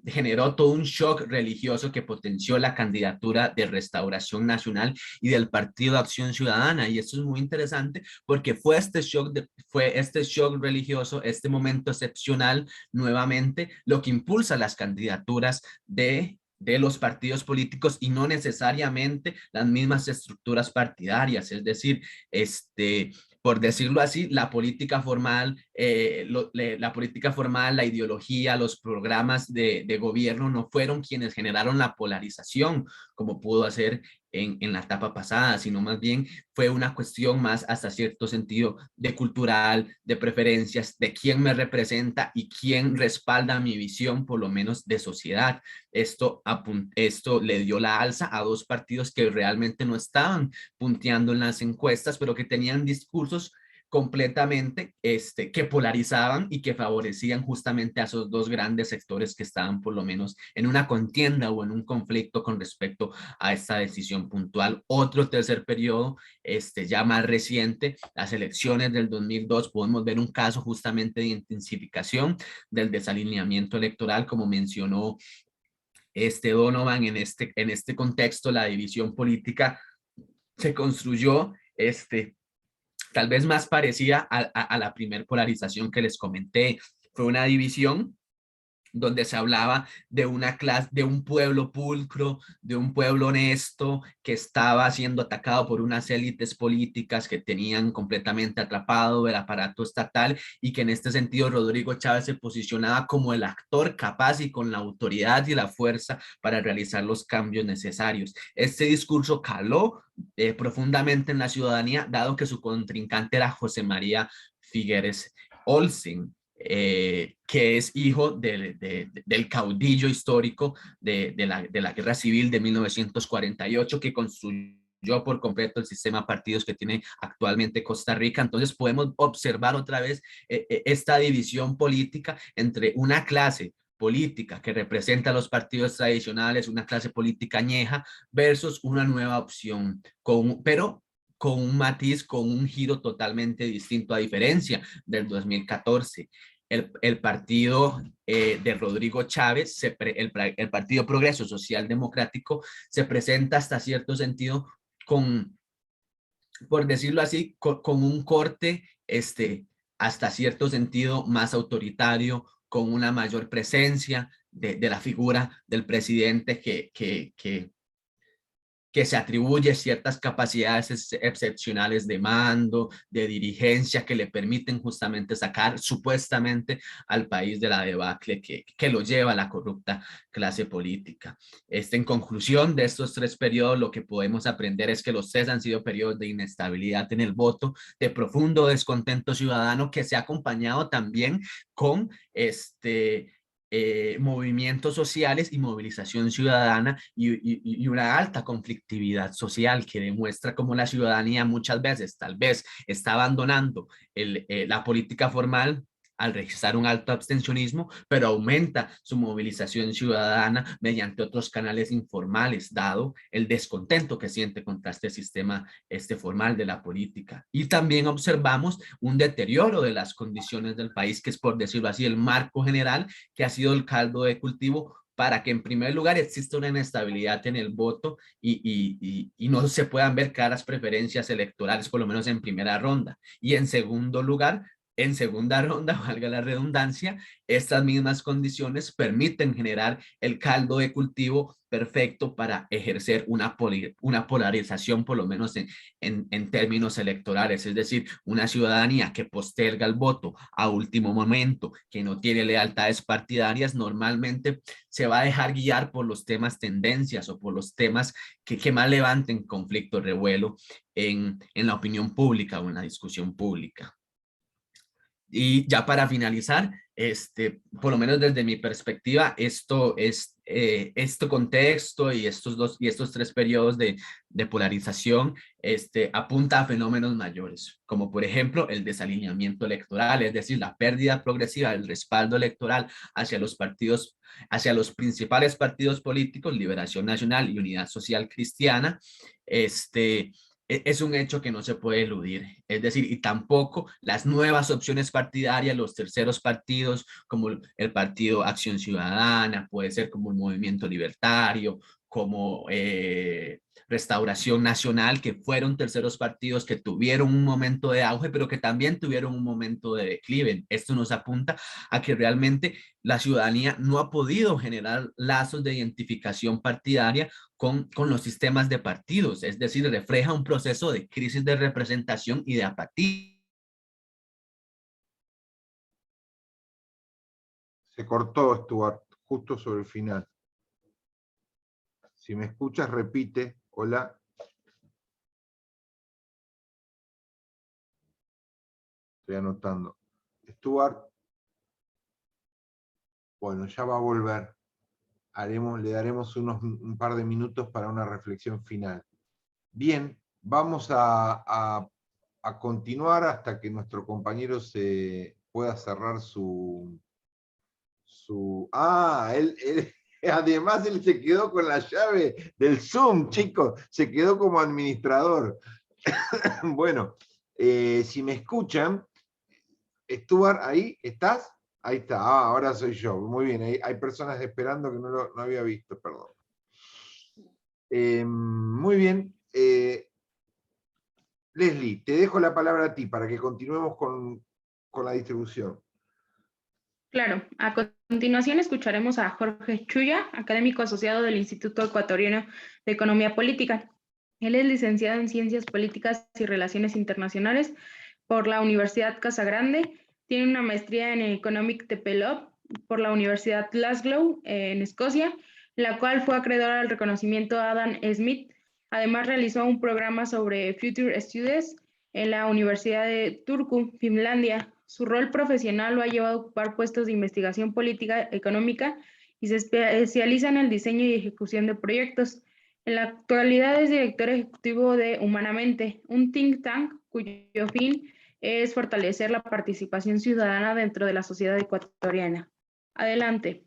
S6: generó todo un shock religioso que potenció la candidatura de Restauración Nacional y del Partido de Acción Ciudadana. Y esto es muy interesante porque fue este shock religioso, este momento excepcional nuevamente, lo que impulsa las candidaturas de los partidos políticos y no necesariamente las mismas estructuras partidarias. Es decir, por decirlo así, la política formal, la ideología, los programas de gobierno no fueron quienes generaron la polarización, como pudo hacer en la etapa pasada, sino más bien fue una cuestión más hasta cierto sentido de cultural, de preferencias, de quién me representa y quién respalda mi visión, por lo menos de sociedad. Esto le dio la alza a dos partidos que realmente no estaban punteando en las encuestas, pero que tenían discursos completamente que polarizaban y que favorecían justamente a esos dos grandes sectores que estaban por lo menos en una contienda o en un conflicto con respecto a esta decisión puntual. Otro tercer periodo, ya más reciente, las elecciones del 2002, podemos ver un caso justamente de intensificación del desalineamiento electoral, como mencionó Donovan. En este contexto, la división política se construyó tal vez más parecida a la primer polarización que les comenté. Fue una división donde se hablaba de una clase, de un pueblo pulcro, de un pueblo honesto que estaba siendo atacado por unas élites políticas que tenían completamente atrapado el aparato estatal, y que en este sentido Rodrigo Chávez se posicionaba como el actor capaz y con la autoridad y la fuerza para realizar los cambios necesarios. Este discurso caló profundamente en la ciudadanía, dado que su contrincante era José María Figueres Olsen, que es hijo del caudillo histórico de la Guerra Civil de 1948, que construyó por completo el sistema de partidos que tiene actualmente Costa Rica. Entonces podemos observar otra vez esta división política entre una clase política que representa a los partidos tradicionales, una clase política añeja, versus una nueva opción, pero con un matiz, con un giro totalmente distinto, a diferencia del 2014. El partido de Rodrigo Chávez, el Partido Progreso Social Democrático, se presenta hasta cierto sentido con, por decirlo así, con un corte hasta cierto sentido más autoritario, con una mayor presencia de la figura del presidente que se atribuye ciertas capacidades excepcionales de mando, de dirigencia, que le permiten justamente sacar supuestamente al país de la debacle que lo lleva a la corrupta clase política. En conclusión de estos tres periodos, lo que podemos aprender es que los tres han sido periodos de inestabilidad en el voto, de profundo descontento ciudadano, que se ha acompañado también con movimientos sociales y movilización ciudadana, y una alta conflictividad social, que demuestra cómo la ciudadanía muchas veces tal vez está abandonando la política formal al registrar un alto abstencionismo, pero aumenta su movilización ciudadana mediante otros canales informales, dado el descontento que siente contra este sistema formal de la política. Y también observamos un deterioro de las condiciones del país, que es, por decirlo así, el marco general, que ha sido el caldo de cultivo para que en primer lugar exista una inestabilidad en el voto y no se puedan ver claras preferencias electorales, por lo menos en primera ronda. Y en segundo lugar, en segunda ronda, valga la redundancia, estas mismas condiciones permiten generar el caldo de cultivo perfecto para ejercer una polarización, por lo menos en términos electorales, es decir, una ciudadanía que posterga el voto a último momento, que no tiene lealtades partidarias, normalmente se va a dejar guiar por los temas tendencias o por los temas que más levanten conflicto, revuelo en la opinión pública o en la discusión pública. Y ya para finalizar, por lo menos desde mi perspectiva, este contexto y estos tres periodos de polarización apunta a fenómenos mayores, como por ejemplo el desalineamiento electoral, es decir, la pérdida progresiva del respaldo electoral hacia los partidos, hacia los principales partidos políticos, Liberación Nacional y Unidad Social Cristiana. Es un hecho que no se puede eludir, es decir, y tampoco las nuevas opciones partidarias, los terceros partidos, como el Partido Acción Ciudadana, puede ser como el Movimiento Libertario, como Restauración Nacional, que fueron terceros partidos que tuvieron un momento de auge, pero que también tuvieron un momento de declive. Esto nos apunta a que realmente la ciudadanía no ha podido generar lazos de identificación partidaria con los sistemas de partidos, es decir, refleja un proceso de crisis de representación y de apatía.
S1: Se cortó, Stuart, justo sobre el final. Si me escuchas, repite. Hola. Estoy anotando. Stuart. Bueno, ya va a volver. Le daremos un par de minutos para una reflexión final. Bien, vamos a continuar hasta que nuestro compañero se pueda cerrar su... Además, él se quedó con la llave del Zoom, chicos. Se quedó como administrador. Bueno, si me escuchan, Stuart, ¿ahí estás? Ahí está, ahora soy yo. Muy bien, hay personas esperando que no había visto, perdón. Muy bien. Leslie, te dejo la palabra a ti para que continuemos con la distribución.
S2: Claro, a continuación escucharemos a Jorge Chuya, académico asociado del Instituto Ecuatoriano de Economía Política. Él es licenciado en Ciencias Políticas y Relaciones Internacionales por la Universidad Casagrande, tiene una maestría en Economic Development por la Universidad Glasgow, en Escocia, la cual fue acreedora al reconocimiento Adam Smith. Además, realizó un programa sobre Future Studies en la Universidad de Turku, Finlandia. Su rol profesional lo ha llevado a ocupar puestos de investigación política económica y se especializa en el diseño y ejecución de proyectos. En la actualidad es director ejecutivo de Humanamente, un think tank cuyo fin es fortalecer la participación ciudadana dentro de la sociedad ecuatoriana. Adelante.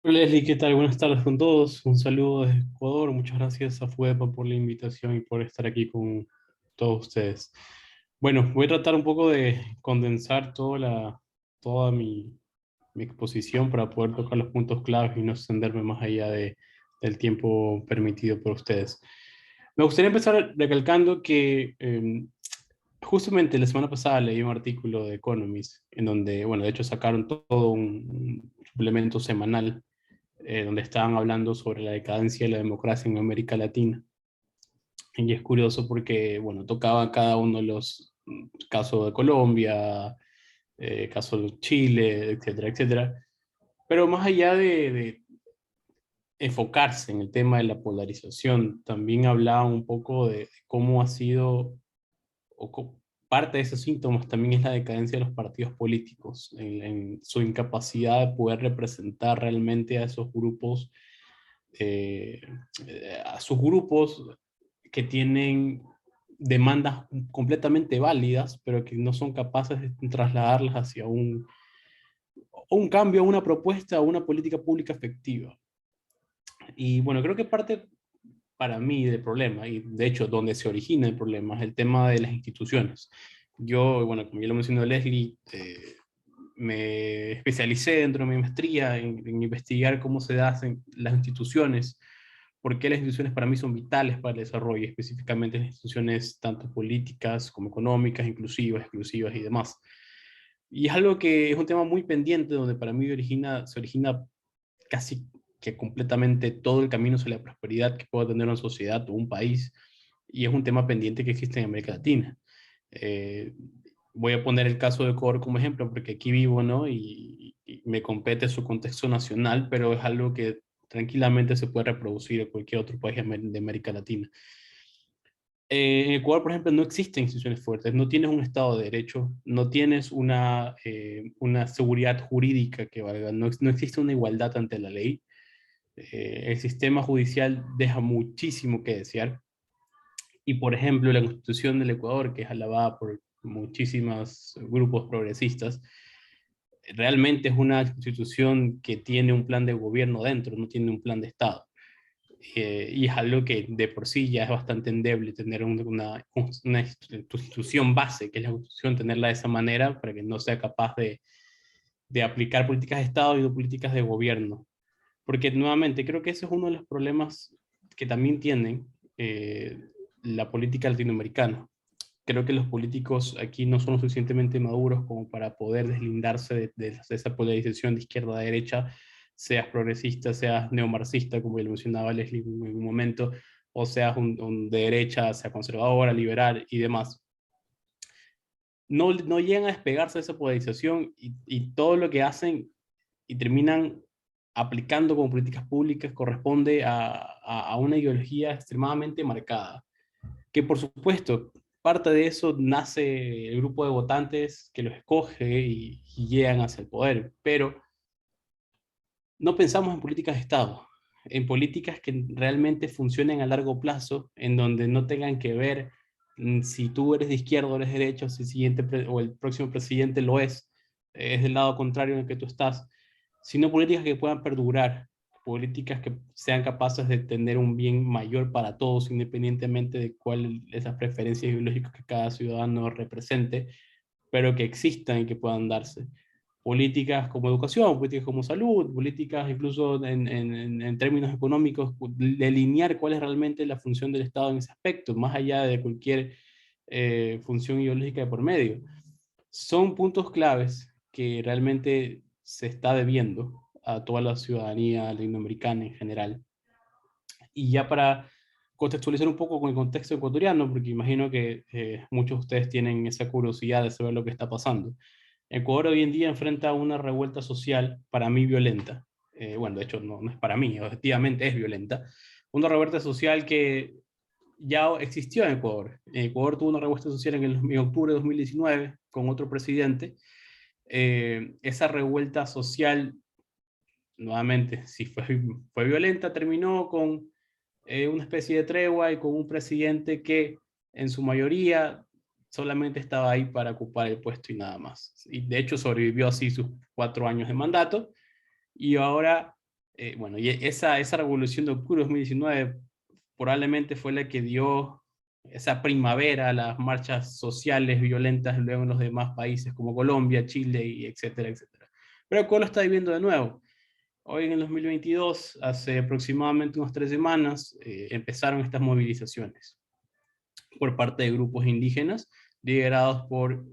S7: Hola Leslie, ¿qué tal? Buenas tardes con todos. Un saludo desde Ecuador. Muchas gracias a FUEPA por la invitación y por estar aquí con todos ustedes. Bueno, voy a tratar un poco de condensar toda mi exposición para poder tocar los puntos claves y no extenderme más allá del tiempo permitido por ustedes. Me gustaría empezar recalcando que justamente la semana pasada leí un artículo de Economist en donde, bueno, de hecho sacaron todo un suplemento semanal donde estaban hablando sobre la decadencia de la democracia en América Latina. Y es curioso porque, bueno, tocaba cada uno de los casos de Colombia, casos de Chile, etcétera, etcétera. Pero más allá de enfocarse en el tema de la polarización, también hablaba un poco de cómo ha sido, parte de esos síntomas también es la decadencia de los partidos políticos, en su incapacidad de poder representar realmente a esos grupos, eh, a sus grupos que tienen demandas completamente válidas, pero que no son capaces de trasladarlas hacia un cambio, una propuesta, una política pública efectiva. Y bueno, creo que parte para mí del problema, y de hecho donde se origina el problema, es el tema de las instituciones. Yo, bueno, como ya lo mencionó Leslie, me especialicé dentro de mi maestría en investigar cómo se hacen las instituciones, por qué las instituciones para mí son vitales para el desarrollo, específicamente las instituciones tanto políticas como económicas, inclusivas, exclusivas y demás. Y es algo que es un tema muy pendiente, donde para mí se origina casi que completamente todo el camino hacia la prosperidad que pueda tener una sociedad o un país, y es un tema pendiente que existe en América Latina. Eh, Voy a poner el caso de Ecuador como ejemplo, porque aquí vivo, ¿no? Y me compete su contexto nacional, pero es algo que tranquilamente se puede reproducir en cualquier otro país de América Latina. En Ecuador, por ejemplo, no existen instituciones fuertes, no tienes un Estado de Derecho, no tienes una seguridad jurídica que valga, no existe una igualdad ante la ley. El sistema judicial deja muchísimo que desear. Y, por ejemplo, la Constitución del Ecuador, que es alabada por muchísimos grupos progresistas, realmente es una constitución que tiene un plan de gobierno dentro, no tiene un plan de Estado. Y es algo que de por sí ya es bastante endeble tener una institución base, que es la Constitución, tenerla de esa manera para que no sea capaz de aplicar políticas de Estado y no políticas de gobierno. Porque nuevamente creo que ese es uno de los problemas que también tienen la política latinoamericana. Creo que los políticos aquí no son lo suficientemente maduros como para poder deslindarse de esa polarización de izquierda a derecha, seas progresista, seas neomarxista, como ya lo mencionaba Leslie en un momento, o seas un de derecha, sea conservadora, liberal y demás. No llegan a despegarse de esa polarización y todo lo que hacen y terminan aplicando como políticas públicas corresponde a una ideología extremadamente marcada, que por supuesto, parte de eso nace el grupo de votantes que los escoge y llegan hacia el poder, pero no pensamos en políticas de Estado, en políticas que realmente funcionen a largo plazo, en donde no tengan que ver si tú eres de izquierda o eres de derecha, o si el siguiente o el próximo presidente lo es del lado contrario en el que tú estás, sino políticas que puedan perdurar, políticas que sean capaces de tener un bien mayor para todos, independientemente de cuáles esas preferencias ideológicas que cada ciudadano represente, pero que existan y que puedan darse. políticas como educación, políticas como salud, políticas incluso en términos económicos, delinear cuál es realmente la función del Estado en ese aspecto, más allá de cualquier función ideológica de por medio. Son puntos claves que realmente se está debiendo a toda la ciudadanía latinoamericana en general. Y ya para contextualizar un poco con el contexto ecuatoriano, porque imagino que muchos de ustedes tienen esa curiosidad de saber lo que está pasando. Ecuador hoy en día enfrenta una revuelta social, para mí violenta. Bueno, de hecho no es para mí, objetivamente es violenta. Una revuelta social que ya existió en Ecuador. Ecuador tuvo una revuelta social en octubre de 2019 con otro presidente. Esa revuelta social, nuevamente, si fue violenta, terminó con una especie de tregua y con un presidente que en su mayoría solamente estaba ahí para ocupar el puesto y nada más. Y de hecho sobrevivió así sus 4 años de mandato. Y ahora, bueno, y esa revolución de octubre de 2019 probablemente fue la que dio esa primavera a las marchas sociales violentas luego en los demás países como Colombia, Chile, y etcétera, etcétera. Pero Ecuador lo está viviendo de nuevo. Hoy en el 2022, hace aproximadamente unas 3 semanas, empezaron estas movilizaciones por parte de grupos indígenas liderados por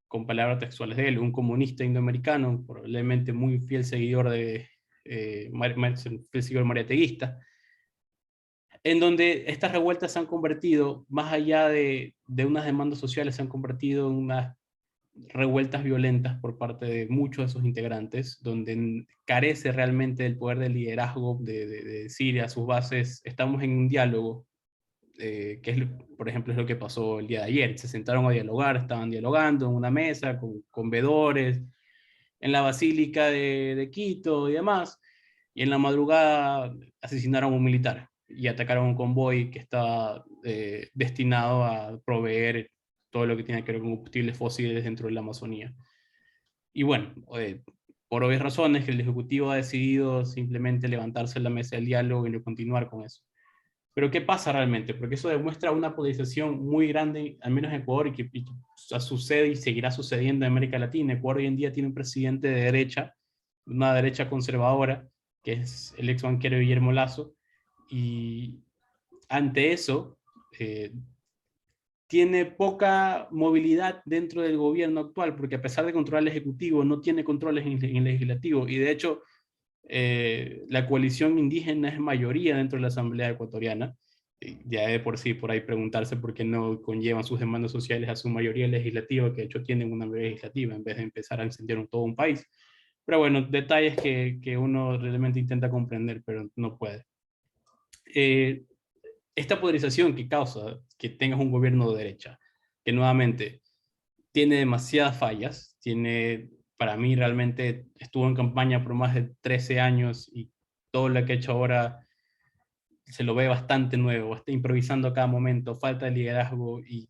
S7: con palabras textuales de él, un comunista indoamericano, probablemente muy fiel seguidor de fiel seguidor mariateguista, en donde estas revueltas se han convertido, más allá de unas demandas sociales, se han convertido en unas revueltas violentas por parte de muchos de sus integrantes, donde carece realmente del poder de liderazgo de decir a sus bases, estamos en un diálogo, que es, por ejemplo, es lo que pasó el día de ayer. Se sentaron a dialogar, estaban dialogando en una mesa con veedores, en la Basílica de Quito y demás, y en la madrugada asesinaron a un militar y atacaron un convoy que estaba destinado a proveer todo lo que tiene que ver con combustibles fósiles dentro de la Amazonía. Y bueno, por obvias razones, el Ejecutivo ha decidido simplemente levantarse en la mesa del diálogo y no continuar con eso. Pero ¿qué pasa realmente? Porque eso demuestra una polarización muy grande, al menos en Ecuador, y que sucede y seguirá sucediendo en América Latina. Ecuador hoy en día tiene un presidente de derecha, una derecha conservadora, que es el ex banquero Guillermo Lasso, y ante eso tiene poca movilidad dentro del gobierno actual, porque a pesar de controlar el Ejecutivo, no tiene controles en el Legislativo, y de hecho la coalición indígena es mayoría dentro de la Asamblea Ecuatoriana. Ya de por sí, por ahí preguntarse por qué no conllevan sus demandas sociales a su mayoría legislativa, que de hecho tienen una mayoría legislativa, en vez de empezar a encender todo un país. Pero bueno, detalles que uno realmente intenta comprender, pero no puede. Esta polarización que causa que tengas un gobierno de derecha, que nuevamente tiene demasiadas fallas, para mí realmente estuvo en campaña por más de 13 años y todo lo que ha hecho ahora se lo ve bastante nuevo, está improvisando a cada momento, falta de liderazgo y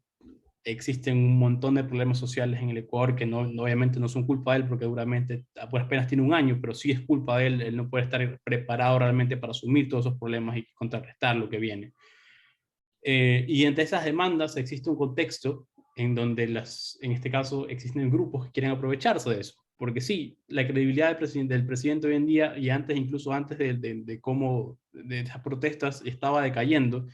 S7: existen un montón de problemas sociales en el Ecuador que obviamente no son culpa de él porque duramente apenas tiene un año, pero sí es culpa de él, él no puede estar preparado realmente para asumir todos esos problemas y contrarrestar lo que viene. Y entre esas demandas existe un contexto en donde en este caso existen grupos que quieren aprovecharse de eso. Porque sí, la credibilidad del presidente hoy en día, y incluso antes de cómo de esas protestas, estaba decayendo,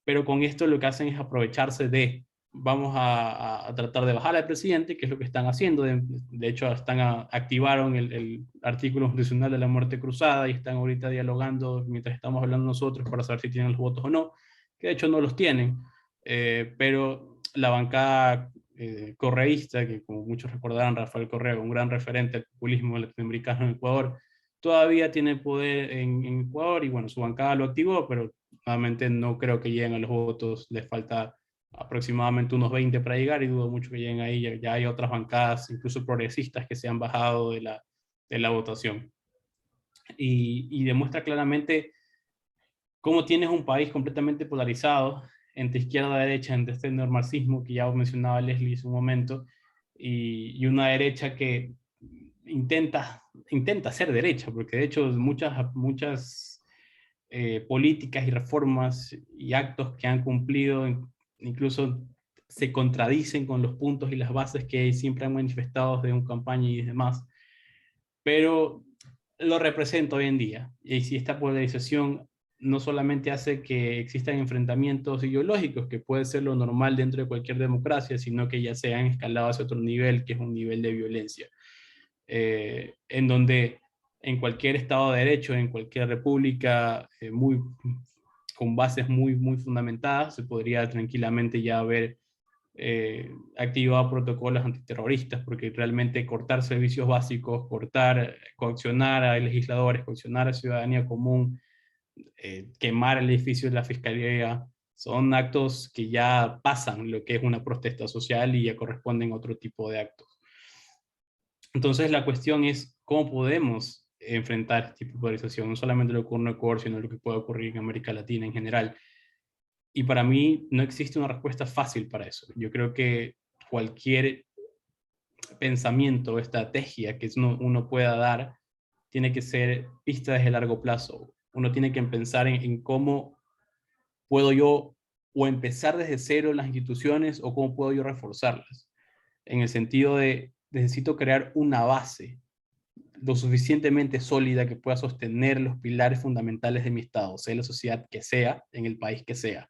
S7: pero con esto lo que hacen es aprovecharse vamos a tratar de bajar al presidente, que es lo que están haciendo. De hecho, activaron el artículo constitucional de la muerte cruzada y están ahorita dialogando mientras estamos hablando nosotros para saber si tienen los votos o no, que de hecho no los tienen, pero la bancada correísta, que como muchos recordarán, Rafael Correa, un gran referente del populismo latinoamericano en Ecuador, todavía tiene poder en Ecuador y bueno, su bancada lo activó, pero nuevamente no creo que lleguen a los votos, les falta aproximadamente unos 20 para llegar y dudo mucho que lleguen ahí, ya hay otras bancadas, incluso progresistas, que se han bajado de la votación. Y demuestra claramente cómo tienes un país completamente polarizado entre izquierda y derecha, entre este neomarxismo que ya mencionaba Leslie en su momento, y una derecha que intenta ser derecha, porque de hecho muchas políticas y reformas y actos que han cumplido, incluso se contradicen con los puntos y las bases que siempre han manifestado desde una campaña y demás, pero lo representa hoy en día. Y si esta polarización no solamente hace que existan enfrentamientos ideológicos, que puede ser lo normal dentro de cualquier democracia, sino que ya se han escalado hacia otro nivel, que es un nivel de violencia, en donde en cualquier Estado de Derecho, en cualquier república con bases muy fundamentadas, se podría tranquilamente ya haber activado protocolos antiterroristas, porque realmente cortar servicios básicos, coaccionar a legisladores, coaccionar a ciudadanía común, quemar el edificio de la fiscalía, son actos que ya pasan lo que es una protesta social y ya corresponden a otro tipo de actos. Entonces la cuestión es cómo podemos enfrentar este tipo de polarización, no solamente lo que ocurre en Ecuador, sino lo que puede ocurrir en América Latina en general. Y para mí no existe una respuesta fácil para eso. Yo creo que cualquier pensamiento o estrategia que uno pueda dar tiene que ser vista desde largo plazo. Uno tiene que pensar en cómo puedo yo o empezar desde cero las instituciones o cómo puedo yo reforzarlas. En el sentido de necesito crear una base lo suficientemente sólida que pueda sostener los pilares fundamentales de mi Estado, sea la sociedad que sea, en el país que sea.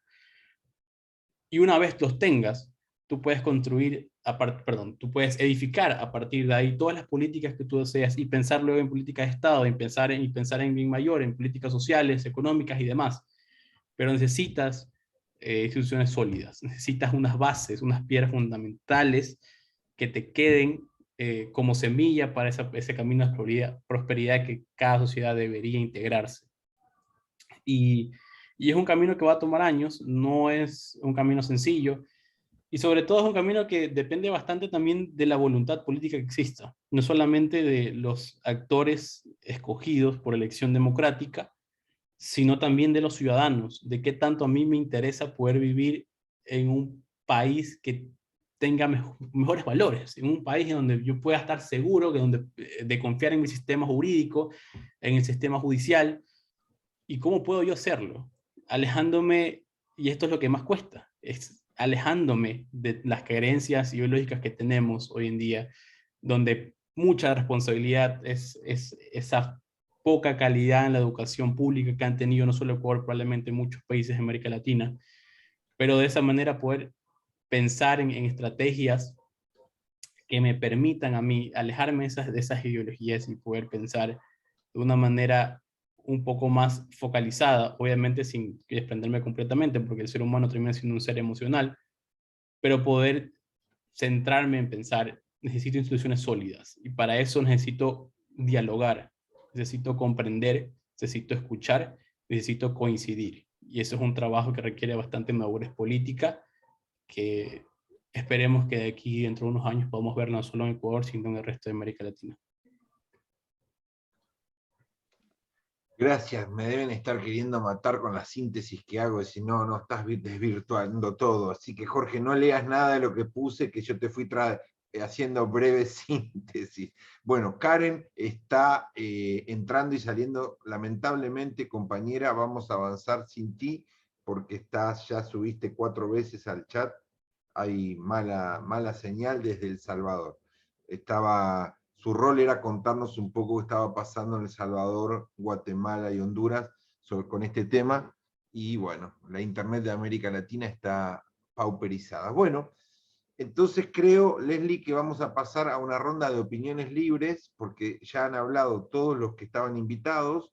S7: Y una vez los tengas, tú puedes tú puedes edificar a partir de ahí todas las políticas que tú deseas y pensar luego en políticas de Estado, y pensar en bien mayor, en políticas sociales, económicas y demás. Pero necesitas instituciones sólidas, necesitas unas bases, unas piedras fundamentales que te queden como semilla para ese camino de prosperidad que cada sociedad debería integrarse. Y es un camino que va a tomar años, no es un camino sencillo, y sobre todo es un camino que depende bastante también de la voluntad política que exista, no solamente de los actores escogidos por elección democrática, sino también de los ciudadanos, de qué tanto a mí me interesa poder vivir en un país que tenga mejores valores, en un país en donde yo pueda estar seguro de confiar en mi sistema jurídico, en el sistema judicial. ¿Y cómo puedo yo hacerlo? Alejándome, y esto es lo que más cuesta, es alejándome de las creencias ideológicas que tenemos hoy en día, donde mucha responsabilidad es esa poca calidad en la educación pública que han tenido no solo Ecuador, probablemente muchos países de América Latina, pero de esa manera poder pensar en estrategias que me permitan a mí alejarme de esas ideologías y poder pensar de una manera un poco más focalizada, obviamente sin desprenderme completamente, porque el ser humano termina siendo un ser emocional, pero poder centrarme en pensar, necesito instituciones sólidas, y para eso necesito dialogar, necesito comprender, necesito escuchar, necesito coincidir. Y eso es un trabajo que requiere bastante madurez política, que esperemos que de aquí dentro de unos años podamos ver no solo en Ecuador, sino en el resto de América Latina.
S1: Gracias, me deben estar queriendo matar con la síntesis que hago, si no, no estás desvirtuando todo. Así que Jorge, no leas nada de lo que puse, que yo te fui haciendo breve síntesis. Bueno, Karen está entrando y saliendo, lamentablemente, compañera, vamos a avanzar sin ti, porque ya subiste 4 veces al chat, hay mala señal desde El Salvador. Su rol era contarnos un poco qué estaba pasando en El Salvador, Guatemala y Honduras con este tema, y bueno, la internet de América Latina está pauperizada. Bueno, entonces creo, Leslie, que vamos a pasar a una ronda de opiniones libres, porque ya han hablado todos los que estaban invitados,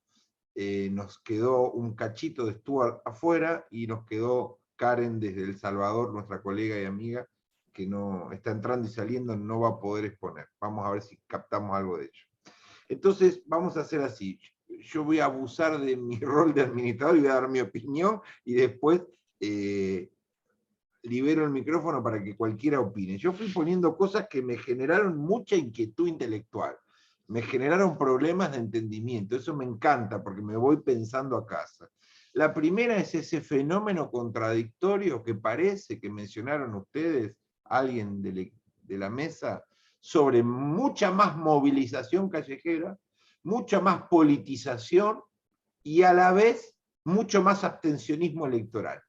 S1: nos quedó un cachito de Stuart afuera, y nos quedó Karen desde El Salvador, nuestra colega y amiga, que no está entrando y saliendo, no va a poder exponer. Vamos a ver si captamos algo de ello. Entonces, vamos a hacer así. Yo voy a abusar de mi rol de administrador y voy a dar mi opinión, y después libero el micrófono para que cualquiera opine. Yo fui poniendo cosas que me generaron mucha inquietud intelectual, me generaron problemas de entendimiento. Eso me encanta porque me voy pensando a casa. La primera es ese fenómeno contradictorio que parece que mencionaron ustedes, alguien de la mesa, sobre mucha más movilización callejera, mucha más politización y a la vez mucho más abstencionismo electoral.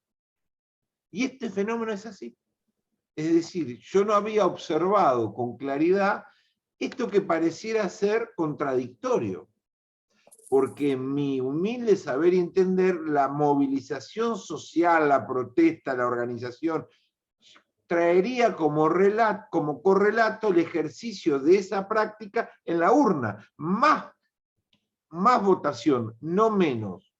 S1: Y este fenómeno es así. Es decir, yo no había observado con claridad esto que pareciera ser contradictorio, porque en mi humilde saber y entender, la movilización social, la protesta, la organización, traería como correlato el ejercicio de esa práctica en la urna. Más votación, no menos.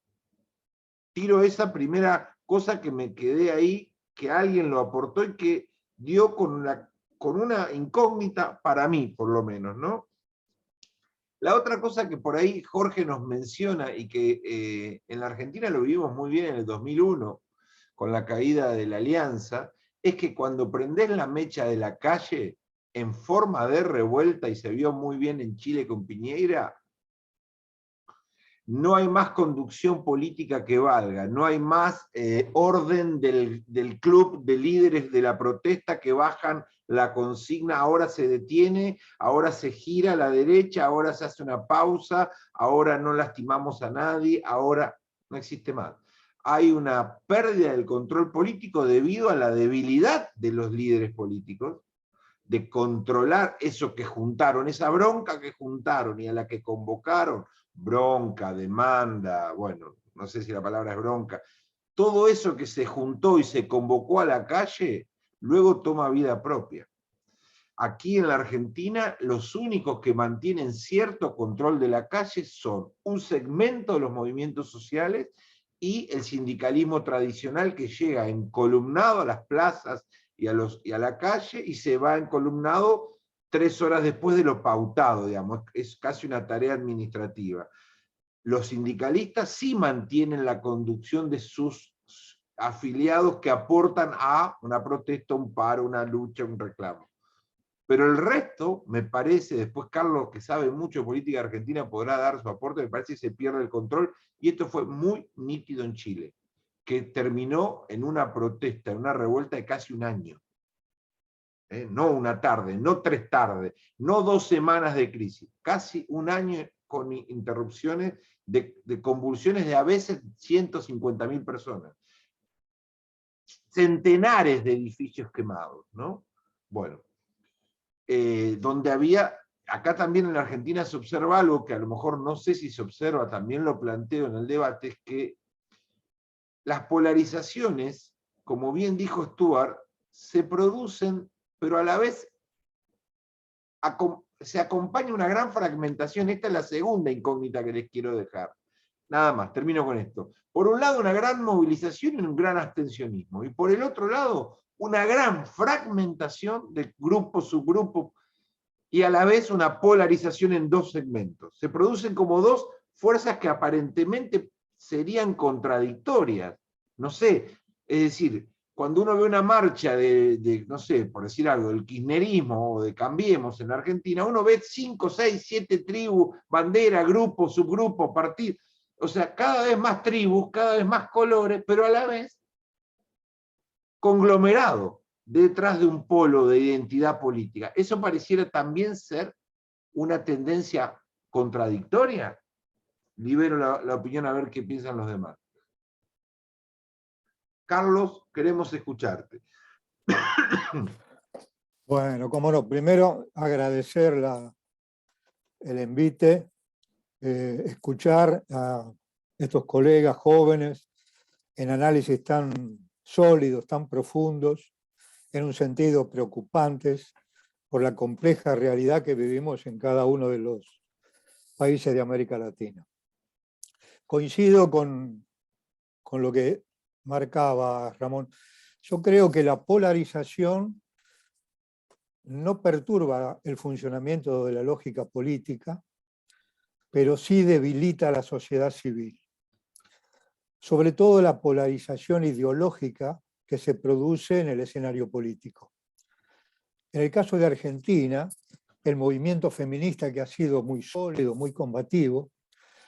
S1: Tiro esa primera cosa que me quedé ahí, que alguien lo aportó y que dio con una incógnita para mí, por lo menos, ¿no? La otra cosa que por ahí Jorge nos menciona y que en la Argentina lo vivimos muy bien en el 2001, con la caída de la Alianza, es que cuando prendés la mecha de la calle en forma de revuelta, y se vio muy bien en Chile con Piñera, no hay más conducción política que valga, no hay más orden del club de líderes de la protesta que bajan la consigna, ahora se detiene, ahora se gira a la derecha, ahora se hace una pausa, ahora no lastimamos a nadie, ahora no existe más. Hay una pérdida del control político debido a la debilidad de los líderes políticos, de controlar eso que juntaron, esa bronca que juntaron y a la que convocaron, bronca, demanda, bueno, no sé si la palabra es bronca, todo eso que se juntó y se convocó a la calle, luego toma vida propia. Aquí en la Argentina, los únicos que mantienen cierto control de la calle son un segmento de los movimientos sociales y el sindicalismo tradicional, que llega encolumnado a las plazas y a la calle y se va encolumnado 3 horas después de lo pautado, digamos, es casi una tarea administrativa. Los sindicalistas sí mantienen la conducción de sus afiliados que aportan a una protesta, un paro, una lucha, un reclamo. Pero el resto, me parece, después Carlos, que sabe mucho de política argentina, podrá dar su aporte, me parece que se pierde el control, y esto fue muy nítido en Chile, que terminó en una protesta, en una revuelta de casi un año. No una tarde, no 3 tardes, no 2 semanas de crisis, casi un año con interrupciones de convulsiones de a veces 150.000 personas. Centenares de edificios quemados, ¿no? Bueno. Donde había, acá también en la Argentina se observa algo que a lo mejor no sé si se observa, también lo planteo en el debate, es que las polarizaciones, como bien dijo Stuart, se producen, pero a la vez se acompaña una gran fragmentación. Esta es la segunda incógnita que les quiero dejar. Nada más, termino con esto. Por un lado, una gran movilización y un gran abstencionismo. Y por el otro lado, una gran fragmentación de grupos, subgrupos, y a la vez una polarización en 2 segmentos. Se producen como 2 fuerzas que aparentemente serían contradictorias. No sé, es decir, cuando uno ve una marcha no sé, por decir algo, del kirchnerismo o de Cambiemos en la Argentina, uno ve 5, 6, 7 tribus, bandera, grupos, subgrupos, partidos. O sea, cada vez más tribus, cada vez más colores, pero a la vez conglomerado detrás de un polo de identidad política. Eso pareciera también ser una tendencia contradictoria. Libero la opinión a ver qué piensan los demás. Carlos, queremos escucharte.
S8: Bueno, cómo no. Primero, agradecer el invite, escuchar a estos colegas jóvenes en análisis tan sólidos, tan profundos, en un sentido preocupantes por la compleja realidad que vivimos en cada uno de los países de América Latina. Coincido con lo que marcaba Ramón. Yo creo que la polarización no perturba el funcionamiento de la lógica política, pero sí debilita a la sociedad civil. Sobre todo la polarización ideológica que se produce en el escenario político. En el caso de Argentina, el movimiento feminista, que ha sido muy sólido, muy combativo,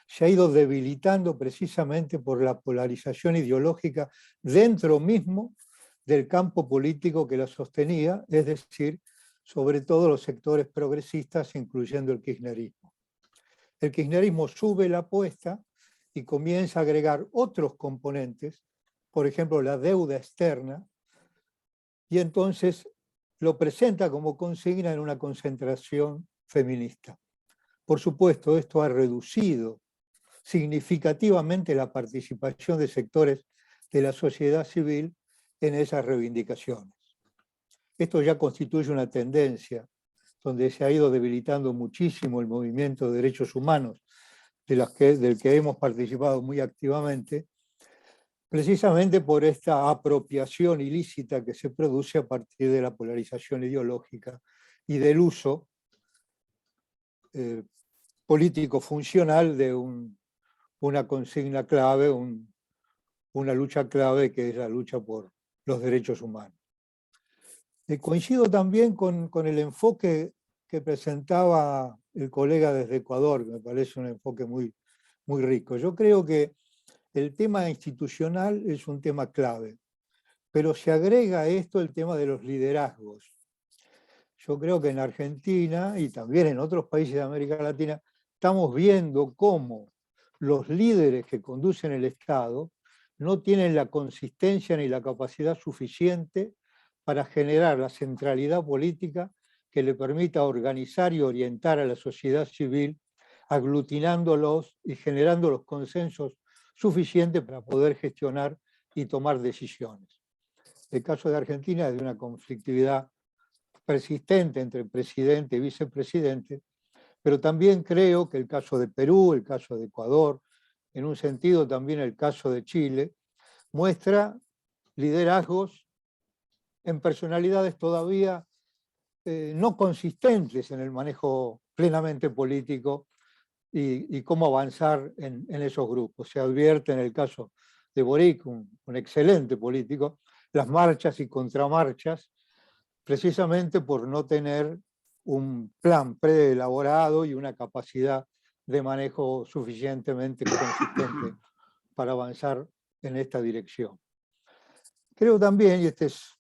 S8: se ha ido debilitando precisamente por la polarización ideológica dentro mismo del campo político que la sostenía, es decir, sobre todo los sectores progresistas, incluyendo el kirchnerismo. El kirchnerismo sube la apuesta y comienza a agregar otros componentes, por ejemplo, la deuda externa, y entonces lo presenta como consigna en una concentración feminista. Por supuesto, esto ha reducido significativamente la participación de sectores de la sociedad civil en esas reivindicaciones. Esto ya constituye una tendencia donde se ha ido debilitando muchísimo el movimiento de derechos humanos del que hemos participado muy activamente, precisamente por esta apropiación ilícita que se produce a partir de la polarización ideológica y del uso político funcional de una consigna clave, una lucha clave que es la lucha por los derechos humanos. Coincido también con el enfoque que presentaba el colega desde Ecuador, que me parece un enfoque muy, muy rico. Yo creo que el tema institucional es un tema clave, pero se agrega a esto el tema de los liderazgos. Yo creo que en Argentina y también en otros países de América Latina estamos viendo cómo los líderes que conducen el Estado no tienen la consistencia ni la capacidad suficiente para generar la centralidad política que le permita organizar y orientar a la sociedad civil, aglutinándolos y generando los consensos suficientes para poder gestionar y tomar decisiones. El caso de Argentina es de una conflictividad persistente entre presidente y vicepresidente, pero también creo que el caso de Perú, el caso de Ecuador, en un sentido también el caso de Chile, muestra liderazgos en personalidades todavía no consistentes en el manejo plenamente político y cómo avanzar en esos grupos. Se advierte en el caso de Boric, un excelente político, las marchas y contramarchas, precisamente por no tener un plan preelaborado y una capacidad de manejo suficientemente consistente para avanzar en esta dirección. Creo también, y este es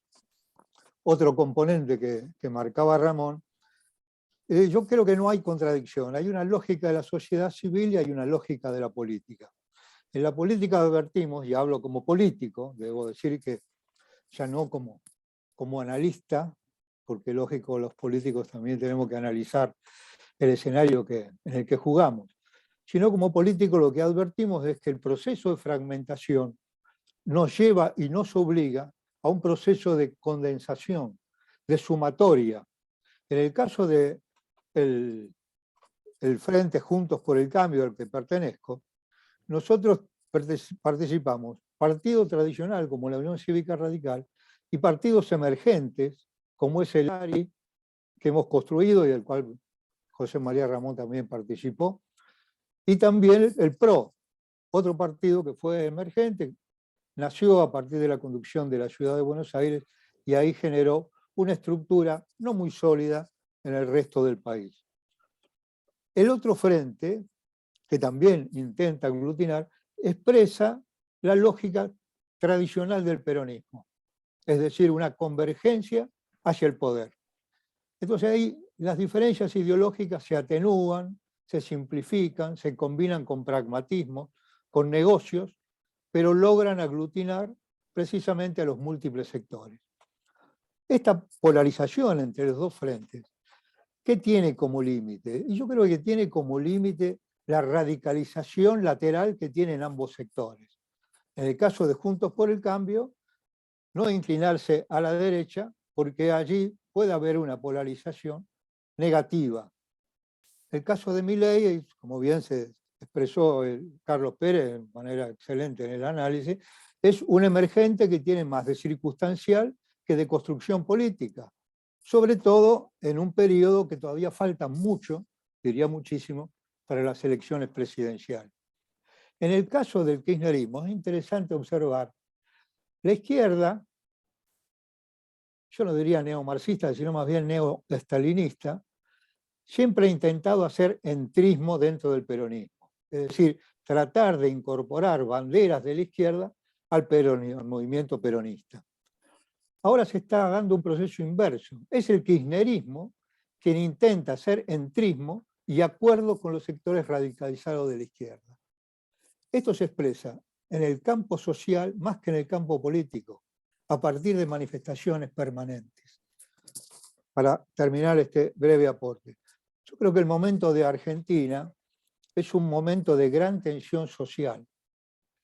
S8: otro componente que marcaba Ramón, yo creo que no hay contradicción, hay una lógica de la sociedad civil y hay una lógica de la política. En la política advertimos, y hablo como político, debo decir que ya no como analista, porque lógico los políticos también tenemos que analizar el escenario en el que jugamos, sino como político lo que advertimos es que el proceso de fragmentación nos lleva y nos obliga a un proceso de condensación, de sumatoria. En el caso del Frente Juntos por el Cambio al que pertenezco, nosotros participamos partido tradicional como la Unión Cívica Radical y partidos emergentes como es el ARI que hemos construido y del cual José María Ramón también participó, y también el PRO, otro partido que fue emergente, nació a partir de la conducción de la ciudad de Buenos Aires y ahí generó una estructura no muy sólida en el resto del país. El otro frente, que también intenta aglutinar, expresa la lógica tradicional del peronismo, es decir, una convergencia hacia el poder. Entonces ahí las diferencias ideológicas se atenúan, se simplifican, se combinan con pragmatismo, con negocios, pero logran aglutinar precisamente a los múltiples sectores. Esta polarización entre los dos frentes, ¿qué tiene como límite? Y yo creo que tiene como límite la radicalización lateral que tienen ambos sectores. En el caso de Juntos por el Cambio, no inclinarse a la derecha, porque allí puede haber una polarización negativa. El caso de Milei, como bien se expresó Carlos Pérez de manera excelente en el análisis, es un emergente que tiene más de circunstancial que de construcción política, sobre todo en un periodo que todavía falta mucho, diría muchísimo, para las elecciones presidenciales. En el caso del kirchnerismo es interesante observar la izquierda, yo no diría neomarxista, sino más bien neoestalinista, siempre ha intentado hacer entrismo dentro del peronismo. Es decir, tratar de incorporar banderas de la izquierda al movimiento peronista. Ahora se está dando un proceso inverso. Es el kirchnerismo quien intenta hacer entrismo y acuerdo con los sectores radicalizados de la izquierda. Esto se expresa en el campo social más que en el campo político, a partir de manifestaciones permanentes. para terminar este breve aporte. Yo creo que el momento de Argentina es un momento de gran tensión social.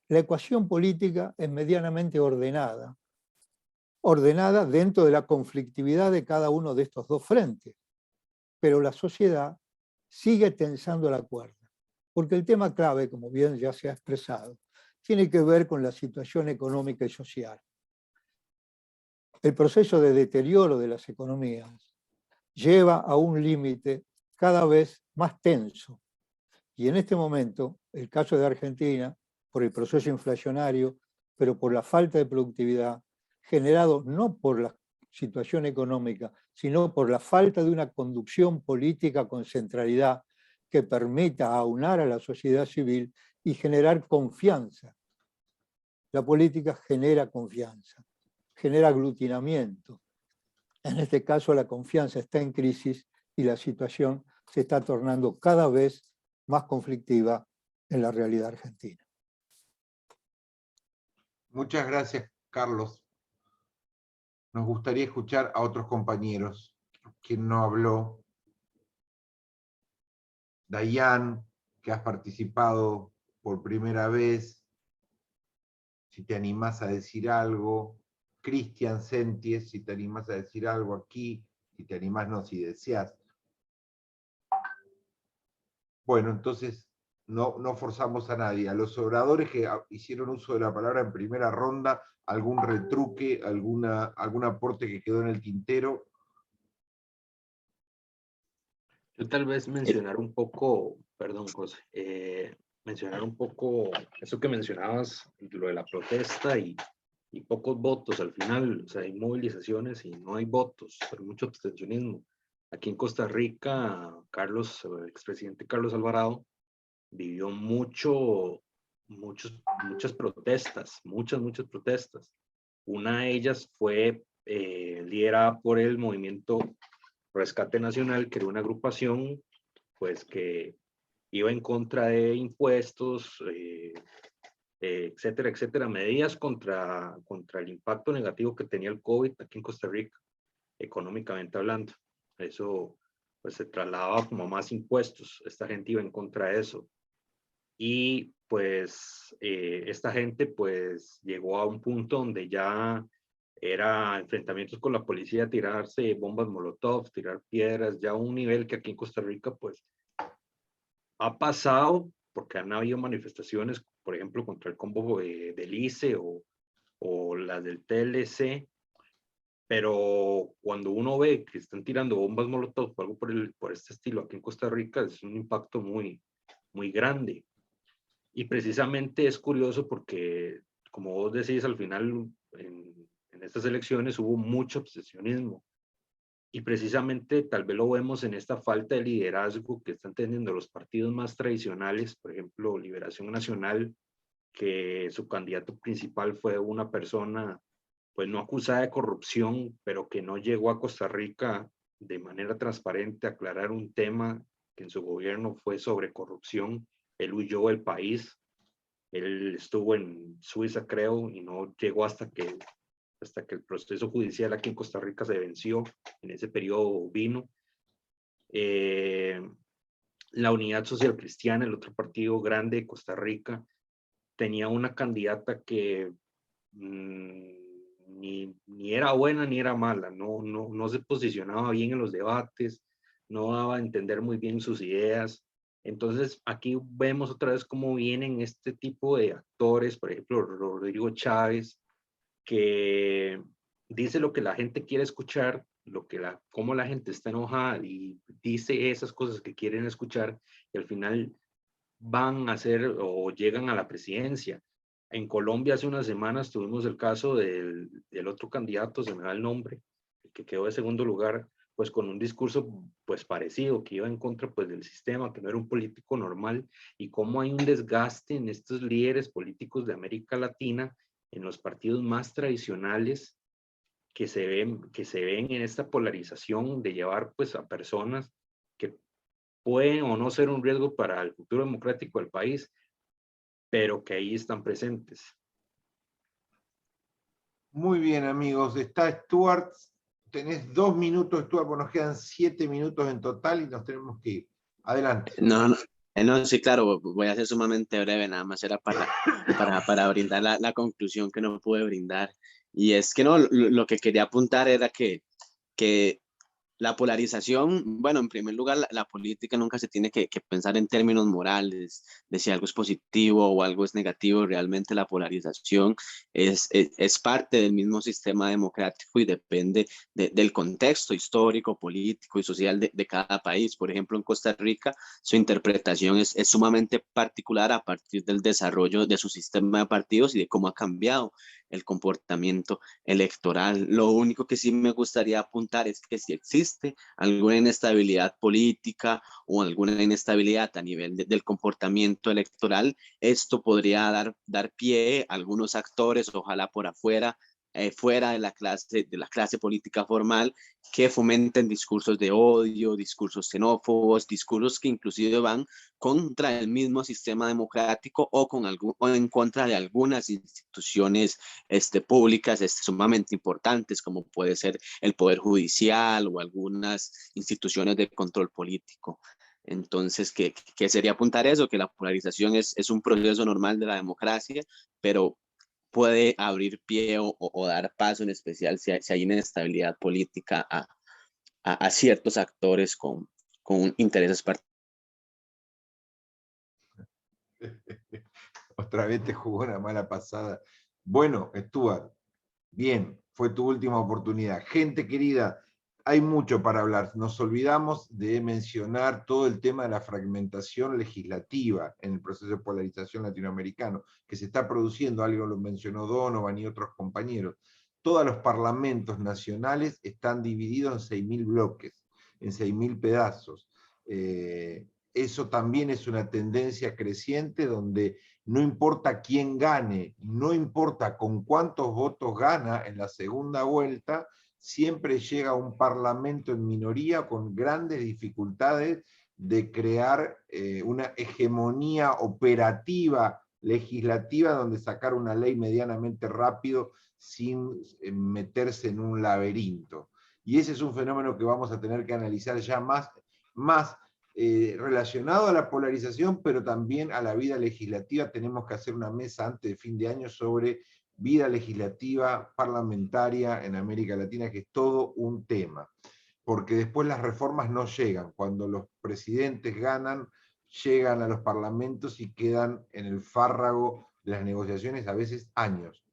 S8: La ecuación política es medianamente ordenada dentro de la conflictividad de cada uno de estos dos frentes, pero la sociedad sigue tensando la cuerda, porque el tema clave, como bien ya se ha expresado, tiene que ver con la situación económica y social. El proceso de deterioro de las economías lleva a un límite cada vez más tenso. Y en este momento, el caso de Argentina, por el proceso inflacionario, pero por la falta de productividad, generado no por la situación económica, sino por la falta de una conducción política con centralidad que permita aunar a la sociedad civil y generar confianza. La política genera confianza, genera aglutinamiento. En este caso, la confianza está en crisis y la situación se está tornando cada vez más conflictiva en la realidad argentina.
S1: Muchas gracias, Carlos. Nos gustaría escuchar a otros compañeros. ¿Quién no habló? Dayan, que has participado por primera vez. Si te animás a decir algo. Cristian Senties, si te animás a decir algo aquí. Si te animás, no, si deseas. Bueno, entonces no forzamos a nadie. A los oradores que hicieron uso de la palabra en primera ronda, algún retruque, algún aporte que quedó en el tintero.
S5: Yo tal vez mencionar un poco, perdón, José, mencionar un poco eso que mencionabas, lo de la protesta y pocos votos al final. O sea, hay movilizaciones y no hay votos, hay mucho abstencionismo. Aquí en Costa Rica, el expresidente Carlos Alvarado vivió muchas protestas, muchas protestas. Una de ellas fue liderada por el movimiento Rescate Nacional, que era una agrupación pues que iba en contra de impuestos, etcétera, etcétera, medidas contra el impacto negativo que tenía el COVID aquí en Costa Rica, económicamente hablando. Eso pues se trasladaba como más impuestos, esta gente iba en contra de eso. Y pues esta gente pues llegó a un punto donde ya era enfrentamientos con la policía, tirarse bombas molotov, tirar piedras, ya a un nivel que aquí en Costa Rica pues ha pasado, porque han habido manifestaciones, por ejemplo, contra el combo del ICE o las del TLC, pero cuando uno ve que están tirando bombas molotov o algo por este estilo aquí en Costa Rica, es un impacto muy grande. Y precisamente es curioso porque, como vos decís, al final en estas elecciones hubo mucho obsesionismo. Y precisamente tal vez lo vemos en esta falta de liderazgo que están teniendo los partidos más tradicionales, por ejemplo, Liberación Nacional, que su candidato principal fue una persona, pues no acusada de corrupción, pero que no llegó a Costa Rica de manera transparente a aclarar un tema que en su gobierno fue sobre corrupción. Él huyó del país, él estuvo en Suiza, creo, y no llegó hasta que el proceso judicial aquí en Costa Rica se venció. En ese periodo vino. La Unidad Social Cristiana, el otro partido grande de Costa Rica, tenía una candidata que ni era buena ni era mala, no se posicionaba bien en los debates, no daba a entender muy bien sus ideas. Entonces aquí vemos otra vez cómo vienen este tipo de actores, por ejemplo Rodrigo Chávez, que dice lo que la gente quiere escuchar, cómo la gente está enojada y dice esas cosas que quieren escuchar, y al final van a hacer o llegan a la presidencia. En Colombia hace unas semanas tuvimos el caso del otro candidato, se me da el nombre, el que quedó de segundo lugar, pues con un discurso pues parecido, que iba en contra pues del sistema, que no era un político normal, y cómo hay un desgaste en estos líderes políticos de América Latina, en los partidos más tradicionales, que se ven en esta polarización de llevar pues a personas que pueden o no ser un riesgo para el futuro democrático del país, pero que ahí están presentes.
S1: Muy bien, amigos. Está Stuart tenés 2 minutos, Stuart, porque nos quedan 7 minutos en total y nos tenemos que ir. Adelante.
S9: No, sí, claro, voy a ser sumamente breve, nada más era para brindar la conclusión que no pude brindar. Y es que no, lo que quería apuntar era que la polarización, bueno, en primer lugar, la política nunca se tiene que pensar en términos morales, de si algo es positivo o algo es negativo. Realmente la polarización es parte del mismo sistema democrático y depende del contexto histórico, político y social de cada país. Por ejemplo, en Costa Rica, su interpretación es sumamente particular a partir del desarrollo de su sistema de partidos y de cómo ha cambiado el comportamiento electoral. Lo único que sí me gustaría apuntar es que si existe alguna inestabilidad política o alguna inestabilidad a nivel del comportamiento electoral, esto podría dar pie a algunos actores, ojalá por afuera, fuera de la clase política formal, que fomenten discursos de odio, discursos xenófobos, discursos que inclusive van contra el mismo sistema democrático o en contra de algunas instituciones públicas sumamente importantes, como puede ser el Poder Judicial o algunas instituciones de control político. Entonces, ¿qué sería apuntar eso? Que la polarización es un proceso normal de la democracia, pero puede abrir pie o dar paso, en especial si hay inestabilidad política, a ciertos actores con intereses particulares.
S1: Otra vez te jugó una mala pasada. Bueno, Stuart, bien, fue tu última oportunidad. Gente querida, hay mucho para hablar. Nos olvidamos de mencionar todo el tema de la fragmentación legislativa en el proceso de polarización latinoamericano, que se está produciendo, algo lo mencionó Donovan y otros compañeros. Todos los parlamentos nacionales están divididos en 6.000 bloques, en 6.000 pedazos. Eso también es una tendencia creciente donde no importa quién gane, no importa con cuántos votos gana en la segunda vuelta, siempre llega un parlamento en minoría con grandes dificultades de crear una hegemonía operativa legislativa donde sacar una ley medianamente rápido sin meterse en un laberinto. Y ese es un fenómeno que vamos a tener que analizar ya más relacionado a la polarización, pero también a la vida legislativa. Tenemos que hacer una mesa antes de fin de año sobre vida legislativa parlamentaria en América Latina, que es todo un tema, porque después las reformas no llegan. Cuando los presidentes ganan, llegan a los parlamentos y quedan en el fárrago de las negociaciones, a veces años.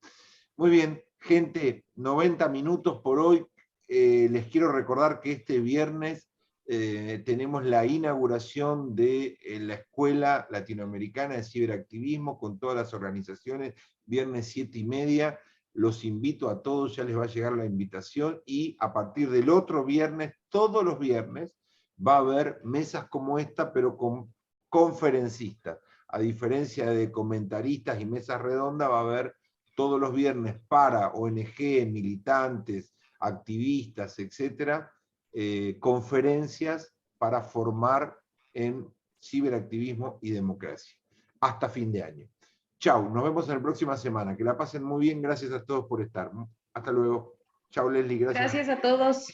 S1: Muy bien, gente, 90 minutos por hoy. Les quiero recordar que este viernes tenemos la inauguración de la Escuela Latinoamericana de Ciberactivismo con todas las organizaciones, viernes 7:30. Los invito a todos, ya les va a llegar la invitación, y a partir del otro viernes, todos los viernes, va a haber mesas como esta, pero con conferencistas. A diferencia de comentaristas y mesas redondas, va a haber todos los viernes para ONG, militantes, activistas, etcétera, conferencias para formar en ciberactivismo y democracia. Hasta fin de año. Chau, nos vemos en la próxima semana. Que la pasen muy bien. Gracias a todos por estar. Hasta luego. Chau, Leslie. Gracias.
S2: Gracias a todos.